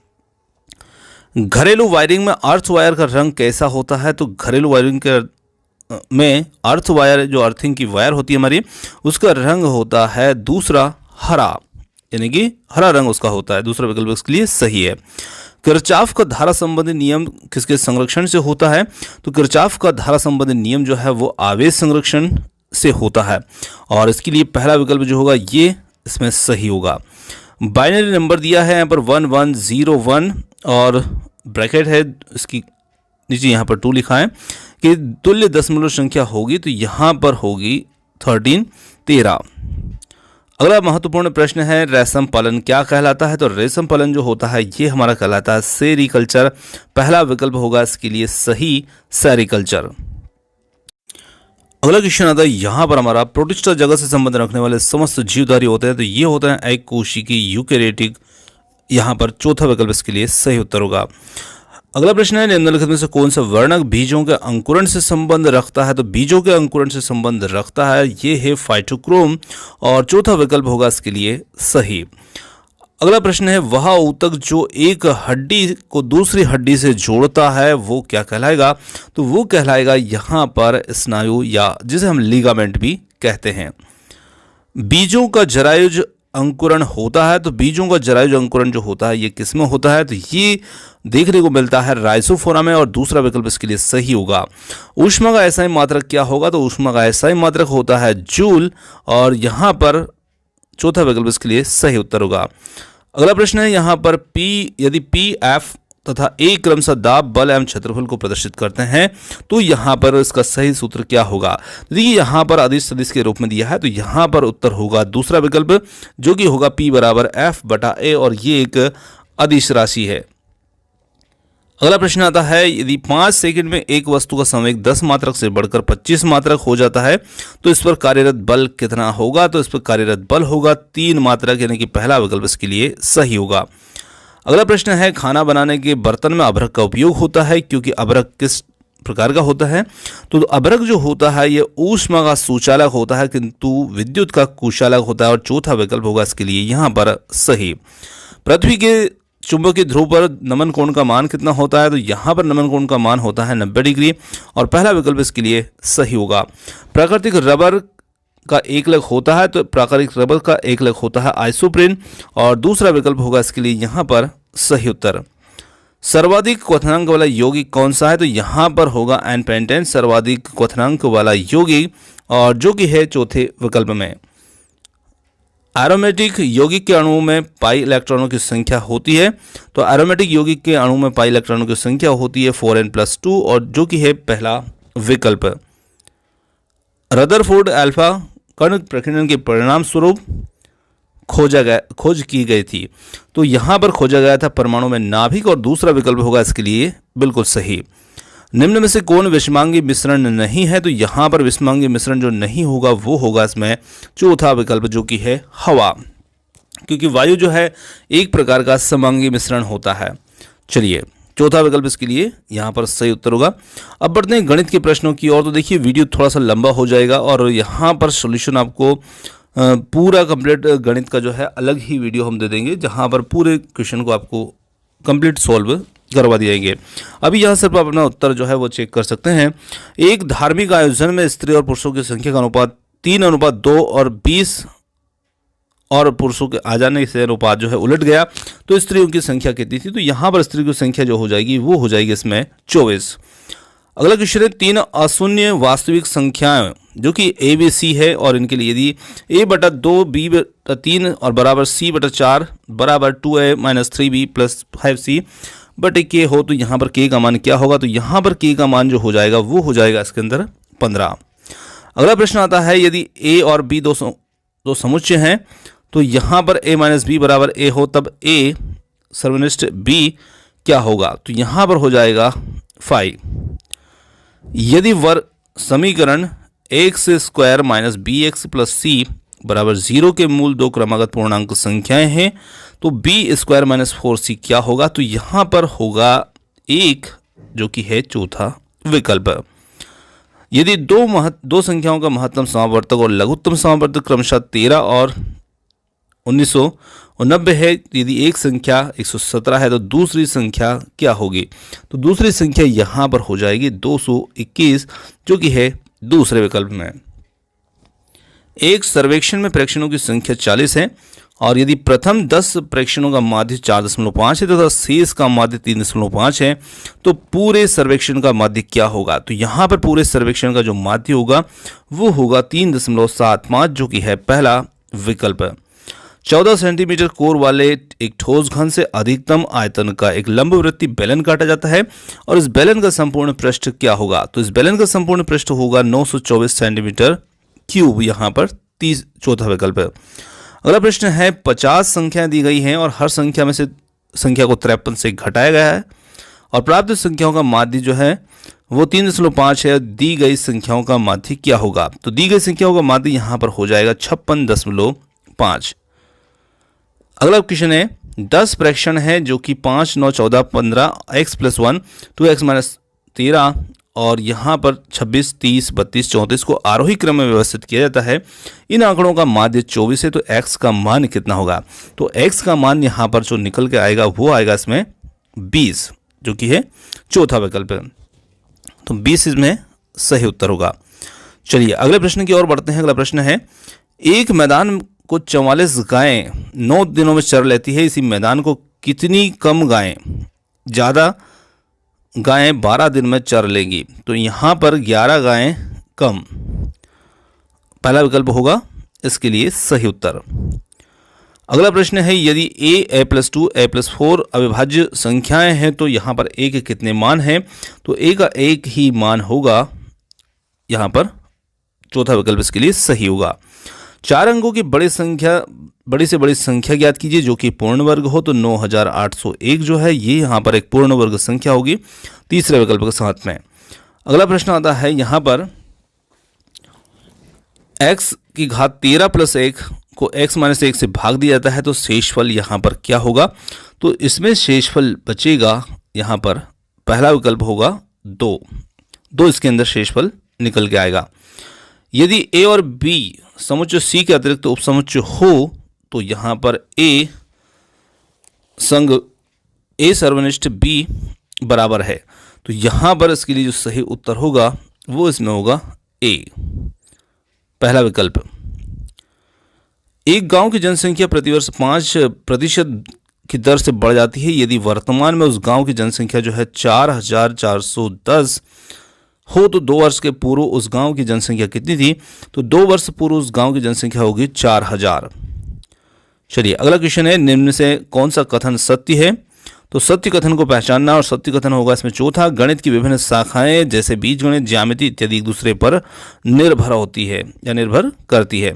घरेलू वायरिंग में अर्थ वायर का रंग कैसा होता है? तो घरेलू वायरिंग में अर्थ वायर, जो अर्थिंग की वायर होती है हमारी, उसका रंग होता है दूसरा हरा। यानी कि हरा रंग उसका होता है। दूसरा विकल्प इसके लिए सही है। किरचॉफ का धारा संबंधी नियम किसके संरक्षण से होता है? तो किरचॉफ का धारा संबंधी नियम जो है वो आवेश संरक्षण से होता है और इसके लिए पहला विकल्प जो होगा ये इसमें सही होगा। बाइनरी नंबर दिया है यहाँ पर 1101 और ब्रैकेट है इसकी नीचे यहाँ पर 2 लिखा है कि तुल्य दशमलव संख्या होगी तो यहाँ पर होगी 13। अगला महत्वपूर्ण प्रश्न है रेशम पालन क्या कहलाता है? तो रेशम पालन जो होता है ये हमारा कहलाता है सेरीकल्चर। पहला विकल्प होगा इसके लिए सही सेरीकल्चर। अगला क्वेश्चन आता है यहाँ पर हमारा प्रोटिस्टा जगत से संबंध रखने वाले समस्त जीवधारी होते हैं तो ये होते हैं एक कोशिकी यूकेरियोटिक। यहाँ पर चौथा विकल्प इसके लिए सही उत्तर होगा। अगला प्रश्न है निम्नलिखित में से कौन सा वर्णक बीजों के अंकुरण से संबंध रखता है? तो बीजों के अंकुरण से संबंध रखता है ये है फाइटोक्रोम और चौथा विकल्प होगा इसके लिए सही। अगला प्रश्न है वह ऊतक जो एक हड्डी को दूसरी हड्डी से जोड़ता है वो क्या कहलाएगा? तो वो कहलाएगा यहाँ पर स्नायु या जिसे हम लिगामेंट भी कहते हैं। बीजों का जरायुज अंकुरण होता है तो बीजों का जरायुज अंकुरण जो होता है ये किस में होता है? तो ये देखने को मिलता है राइजोफोरा में और दूसरा विकल्प इसके लिए सही होगा। ऊष्मा का एसआई मात्रक क्या होगा? तो ऊष्मा का एसआई मात्रक होता है जूल और यहाँ पर चौथा विकल्प इसके लिए सही उत्तर होगा। अगला प्रश्न है यहाँ पर P यदि P F तथा A क्रमशः दाब बल एवं क्षेत्रफल को प्रदर्शित करते हैं तो यहाँ पर इसका सही सूत्र क्या होगा? देखिए यहाँ पर अदिश सदिश के रूप में दिया है तो यहाँ पर उत्तर होगा दूसरा विकल्प जो कि होगा P बराबर F बटा A और ये एक अदिश राशि है। अगला प्रश्न आता है यदि 5 सेकंड में एक वस्तु का संवेग 10 मात्रक से बढ़कर 25 मात्रक हो जाता है तो इस पर कार्यरत बल कितना होगा? तो इस पर कार्यरत बल होगा 3 मात्रक यानी कि पहला विकल्प इसके लिए सही होगा। अगला प्रश्न है खाना बनाने के बर्तन में अभ्रक का उपयोग होता है क्योंकि अभ्रक किस प्रकार का होता है? तो अभ्रक जो होता है ये ऊष्मा का सुचालक होता है किंतु विद्युत का कुचालक होता है और चौथा विकल्प होगा इसके लिए यहाँ पर सही। पृथ्वी के चुंबकीय ध्रुव पर नमन कोण का मान कितना होता है? तो यहाँ पर नमन कोण का मान होता है 90 डिग्री और पहला विकल्प इसके लिए सही होगा। प्राकृतिक रबर का एकलक होता है तो प्राकृतिक रबर का एकलक होता है आइसोप्रीन और दूसरा विकल्प होगा इसके लिए यहाँ पर सही उत्तर। सर्वाधिक क्वथनांक वाला यौगिक कौन सा है? तो यहाँ पर होगा एन पेंटेन सर्वाधिक क्वथनांक वाला यौगिक और जो कि है चौथे विकल्प में। एरोमेटिक यौगिक के अणुओं में पाई इलेक्ट्रॉनों की संख्या होती है तो एरोमेटिक यौगिक के अणु में पाई इलेक्ट्रॉनों की संख्या होती है 4n+2 और जो कि है पहला विकल्प। रदरफोर्ड अल्फा कण प्रकीर्णन के परिणाम स्वरूप खोज की गई थी तो यहाँ पर खोजा गया था परमाणु में नाभिक और दूसरा विकल्प होगा इसके लिए बिल्कुल सही। निम्न में से कौन विषमांगी मिश्रण नहीं है? तो यहाँ पर विषमांगी मिश्रण जो नहीं होगा वो होगा इसमें चौथा विकल्प जो कि है हवा क्योंकि वायु जो है एक प्रकार का समांगी मिश्रण होता है। चलिए चौथा विकल्प इसके लिए यहाँ पर सही उत्तर होगा। अब बढ़ते हैं गणित के प्रश्नों की ओर। तो देखिए वीडियो थोड़ा सा लंबा हो जाएगा और यहाँ पर सॉल्यूशन आपको पूरा कंप्लीट गणित का जो है अलग ही वीडियो हम दे देंगे जहाँ पर पूरे क्वेश्चन को आपको कंप्लीट सॉल्व करवा दिएंगे। अभी यहाँ सिर्फ आप अपना उत्तर जो है वो चेक कर सकते हैं। एक धार्मिक आयोजन में स्त्री और पुरुषों की संख्या का अनुपात 3:2 और 20 और पुरुषों के आ जाने से अनुपात जो है उलट गया तो स्त्रियों की संख्या कितनी थी? तो यहाँ पर स्त्री की संख्या जो हो जाएगी वो हो जाएगी इसमें 24। अगला क्वेश्चन है 3 अशून्य वास्तविक संख्याएं जो कि ABC है और इनके लिए यदि A/2 B/3 और बराबर C/4 बराबर 2A-3B + 5C बटे K हो तो यहाँ पर K का मान क्या होगा? तो यहाँ पर K का मान जो हो जाएगा वो हो जाएगा इसके अंदर 15। अगला प्रश्न आता है यदि A और B दो समुच्चय हैं तो यहाँ पर A-B बराबर A हो तब A सर्वनिष्ठ B क्या होगा? तो यहाँ पर हो जाएगा 5। यदि वर्ग समीकरण x² - bx + c बराबर 0 के मूल 2 क्रमागत पूर्णांक संख्याएं हैं तो b² - 4c क्या होगा? तो यहाँ पर होगा 1 जो कि है चौथा विकल्प। यदि दो संख्याओं का महत्तम समावर्तक और लघुत्तम समावर्तक क्रमशः 13 और 1990 है यदि एक संख्या 117 है तो दूसरी संख्या क्या होगी? तो दूसरी संख्या यहाँ पर हो जाएगी 221 जो कि है दूसरे विकल्प में। एक सर्वेक्षण में प्रेक्षणों की संख्या 40 है और यदि प्रथम 10 प्रेक्षणों का माध्य 4.5 है तथा शेष का माध्य 3.5 है तो पूरे सर्वेक्षण का माध्य क्या होगा? तो यहाँ पर पूरे सर्वेक्षण का जो माध्य होगा वो होगा 3.75, जो कि है पहला विकल्प। 14 सेंटीमीटर कोर वाले एक ठोस घन से अधिकतम आयतन का एक लंबवृत्तीय बेलन काटा जाता है और इस बेलन का संपूर्ण पृष्ठ क्या होगा? तो इस बेलन का संपूर्ण पृष्ठ होगा 924 सेंटीमीटर क्यूब, यहाँ पर 30 चौथा विकल्प है। अगला प्रश्न है 50 संख्याएं दी गई हैं और हर संख्या में से संख्या को 53 से घटाया गया है और प्राप्त संख्याओं का माध्य जो है वो 3.5 है। दी गई संख्याओं का माध्य क्या होगा? तो दी गई संख्याओं का माध्य यहाँ पर हो जाएगा 56.5। अगला क्वेश्चन है 10 प्रेक्षण है जो कि 5, 9, 14, 15, x+1, 2x - 13 और यहाँ पर 26, 30, 32, 34 को आरोही क्रम में व्यवस्थित किया जाता है। इन आंकड़ों का माध्य 24 है तो x का मान कितना होगा? तो x का मान यहाँ पर जो निकल के आएगा वो आएगा इसमें 20, जो कि है चौथा विकल्प है। तो 20 इसमें सही उत्तर होगा। चलिए अगले प्रश्न की ओर बढ़ते हैं। अगला प्रश्न है एक मैदान को 44 गायें 9 दिनों में चर लेती है, इसी मैदान को कितनी कम गायें ज़्यादा गायें 12 दिन में चर लेंगी? तो यहाँ पर 11 गायें कम, पहला विकल्प होगा इसके लिए सही उत्तर। अगला प्रश्न है यदि a+2 a+4 अविभाज्य संख्याएं हैं तो यहाँ पर a के कितने मान हैं? तो a का एक ही मान होगा, यहाँ पर चौथा विकल्प इसके लिए सही होगा। 4 अंकों की बड़ी से बड़ी संख्या ज्ञात कीजिए जो कि पूर्ण वर्ग हो। तो 9801 जो है ये यहाँ पर एक पूर्ण वर्ग संख्या होगी, तीसरे विकल्प के साथ में। अगला प्रश्न आता है यहाँ पर x की घात 13 + 1 को x - 1 से भाग दिया जाता है तो शेषफल यहाँ पर क्या होगा? तो इसमें शेषफल बचेगा, यहाँ पर पहला विकल्प होगा 2 इसके अंदर शेषफल निकल के आएगा। यदि a और b समुच्चय c के अतिरिक्त उपसमुच्चय हो तो यहाँ पर a संग a सर्वनिष्ठ b बराबर है। तो यहाँ पर इसके लिए जो सही उत्तर होगा वो इसमें होगा a, पहला विकल्प। एक गांव की जनसंख्या प्रतिवर्ष 5% की दर से बढ़ जाती है यदि वर्तमान में उस गांव की जनसंख्या जो है 4410 हो तो 2 वर्ष के पूर्व उस गांव की जनसंख्या कितनी थी? तो 2 वर्ष पूर्व उस गांव की जनसंख्या होगी 4000। चलिए अगला क्वेश्चन है निम्न से कौन सा कथन सत्य है? तो सत्य कथन को पहचानना और सत्य कथन होगा इसमें चौथा। गणित की विभिन्न शाखाएं जैसे बीजगणित, ज्यामिति इत्यादि एक दूसरे पर निर्भर होती है या निर्भर करती है।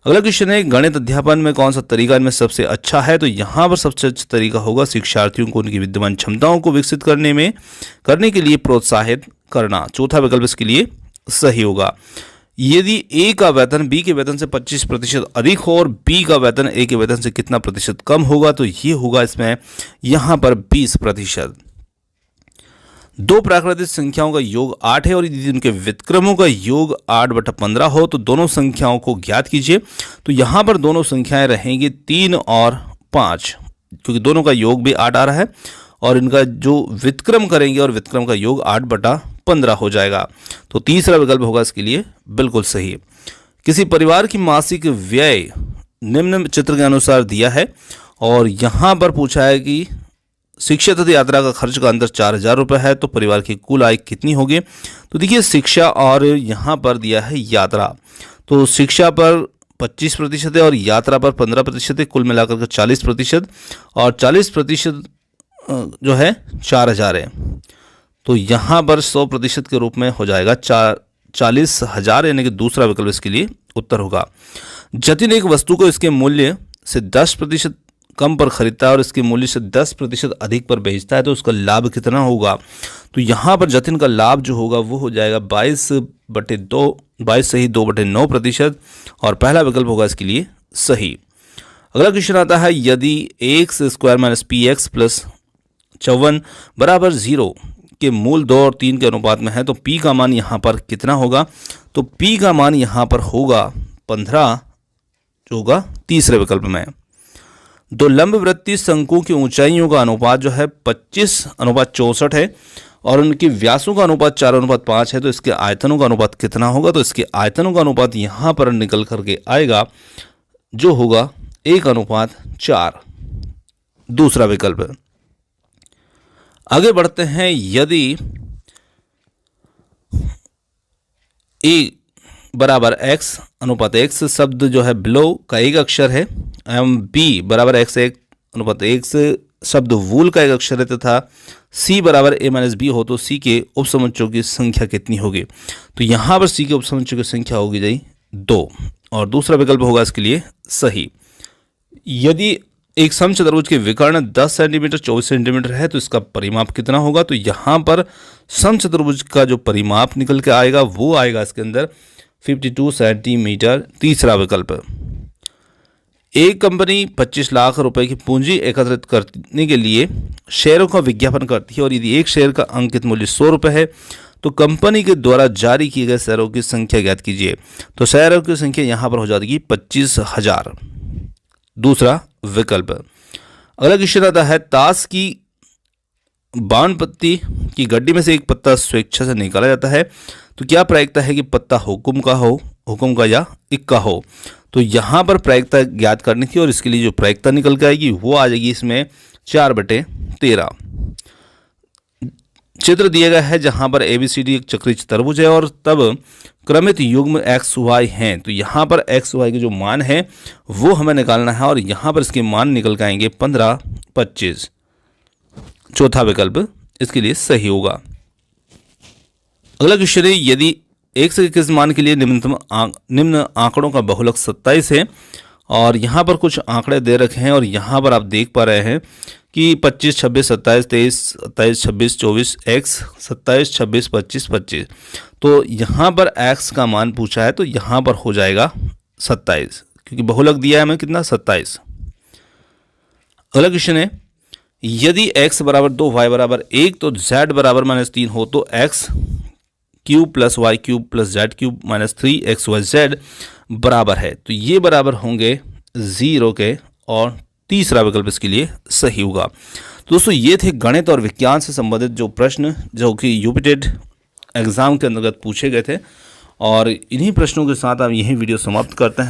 अगला क्वेश्चन है गणित अध्यापन में कौन सा तरीका इनमें सबसे अच्छा है? तो यहाँ पर सबसे अच्छा तरीका होगा शिक्षार्थियों को उनकी विद्यमान क्षमताओं को विकसित करने के लिए प्रोत्साहित करना, चौथा विकल्प इसके लिए सही होगा। यदि a का वेतन b के वेतन से 25% अधिक हो और b का वेतन a के वेतन से कितना प्रतिशत कम होगा? तो ये होगा इसमें यहाँ पर 20%। दो प्राकृतिक संख्याओं का योग 8 है और यदि उनके व्युत्क्रमों का योग 8/15 हो तो दोनों संख्याओं को ज्ञात कीजिए। तो यहाँ पर दोनों संख्याएं रहेंगी 3 और 5, क्योंकि दोनों का योग भी 8 आ रहा है और इनका जो व्युत्क्रम करेंगे और व्युत्क्रम का योग 8/15 हो जाएगा। तो तीसरा विकल्प होगा इसके लिए बिल्कुल सही। किसी परिवार की मासिक व्यय निम्न चित्र के अनुसार दिया है और यहाँ पर पूछा है कि शिक्षा तथा यात्रा का खर्च का अंतर 4000 रुपये है तो परिवार की कुल आय कितनी होगी? तो देखिए शिक्षा और यहाँ पर दिया है यात्रा, तो शिक्षा पर 25% है और यात्रा पर 15% है, कुल मिलाकर के 40% और 40% जो है 4000 है। तो यहाँ पर 100% के रूप में हो जाएगा 40,000, यानी कि दूसरा विकल्प इसके लिए उत्तर होगा। जतिन एक वस्तु को इसके मूल्य से 10% कम पर खरीदता है और इसके मूल्य से 10% अधिक पर बेचता है तो उसका लाभ कितना होगा? तो यहाँ पर जतिन का लाभ जो होगा वो हो जाएगा 22 से ही 2/9% और पहला विकल्प होगा इसके लिए सही। अगला क्वेश्चन आता है यदि x² - px + 54 = 0 के मूल 2 और 3 के अनुपात में है तो p का मान यहाँ पर कितना होगा? तो p का मान यहाँ पर होगा 15, जो होगा तीसरे विकल्प में। दो लंबवृत्तीय शंकुओं की ऊंचाइयों का अनुपात जो है 25:64 है और उनके व्यासों का अनुपात 4:5 है तो इसके आयतनों का अनुपात कितना होगा? तो इसके आयतनों का अनुपात यहाँ पर निकल करके आएगा जो होगा 1:4, दूसरा विकल्प। आगे बढ़ते हैं, यदि ए बराबर x/x शब्द जो है बिलो का एक अक्षर है एवं b बराबर x/x शब्द वूल का एक अक्षर है तथा c बराबर a-b हो तो c के उपसमुच्चयों की संख्या कितनी होगी? तो यहाँ पर c के उपसमुच्चयों की संख्या होगी जी 2 और दूसरा विकल्प होगा इसके लिए सही। यदि एक समचतुर्भुज के विकर्ण 10 सेंटीमीटर 24 सेंटीमीटर है तो इसका परिमाप कितना होगा? तो यहाँ पर समचतुर्भुज का जो परिमाप निकल के आएगा वो आएगा इसके अंदर 52 सेंटीमीटर, तीसरा विकल्प। एक कंपनी 25 लाख रुपए की पूंजी एकत्रित करने के लिए शेयरों का विज्ञापन करती है और यदि एक शेयर का अंकित मूल्य 100 रुपये है तो कंपनी के द्वारा जारी किए गए शेयरों की संख्या ज्ञात कीजिए। तो शेयरों की संख्या यहाँ पर हो जाएगी 25,000, दूसरा विकल्प। अगला क्वेश्चन आता है, ताश की बावन पत्ती की गड्डी में से एक पत्ता स्वेच्छा से निकाला जाता है तो क्या प्रायिकता है कि पत्ता हुक्म का या इक्का हो? तो यहाँ पर प्रायिकता ज्ञात करनी थी और इसके लिए जो प्रायिकता निकल के आएगी वो आ जाएगी इसमें 4/13। चित्र दिया गया है जहां पर ABCD एक चक्रीय चतुर्भुज है और तब क्रमित युग्म XY हैं। तो यहाँ पर XY के जो मान है वो हमें निकालना है और यहाँ पर इसके मान निकल के आएंगे 15, 25, चौथा विकल्प इसके लिए सही होगा। अगला क्वेश्चन है, यदि एक से किस मान के लिए निम्न आंकड़ों का बहुलक 27 है और यहाँ पर कुछ आंकड़े दे रखे हैं और यहाँ पर आप देख पा रहे हैं कि 25, 26, 27, 23, 27, 26, 24, x 27, 26, 25, 25। तो यहाँ पर x का मान पूछा है तो यहाँ पर हो जाएगा 27 क्योंकि बहुलक दिया है हमें कितना 27। अगला क्वेश्चन है, यदि x बराबर 2 y बराबर 1 तो z बराबर -3 हो तो x cube plus y cube plus z cube minus 3xyz बराबर है। तो ये बराबर होंगे 0 के और तीसरा विकल्प इसके लिए सही होगा। तो दोस्तों ये थे गणित और विज्ञान से संबंधित जो प्रश्न जो कि यूपीटेट एग्जाम के अंतर्गत पूछे गए थे और इन्हीं प्रश्नों के साथ हम यही वीडियो समाप्त करते हैं।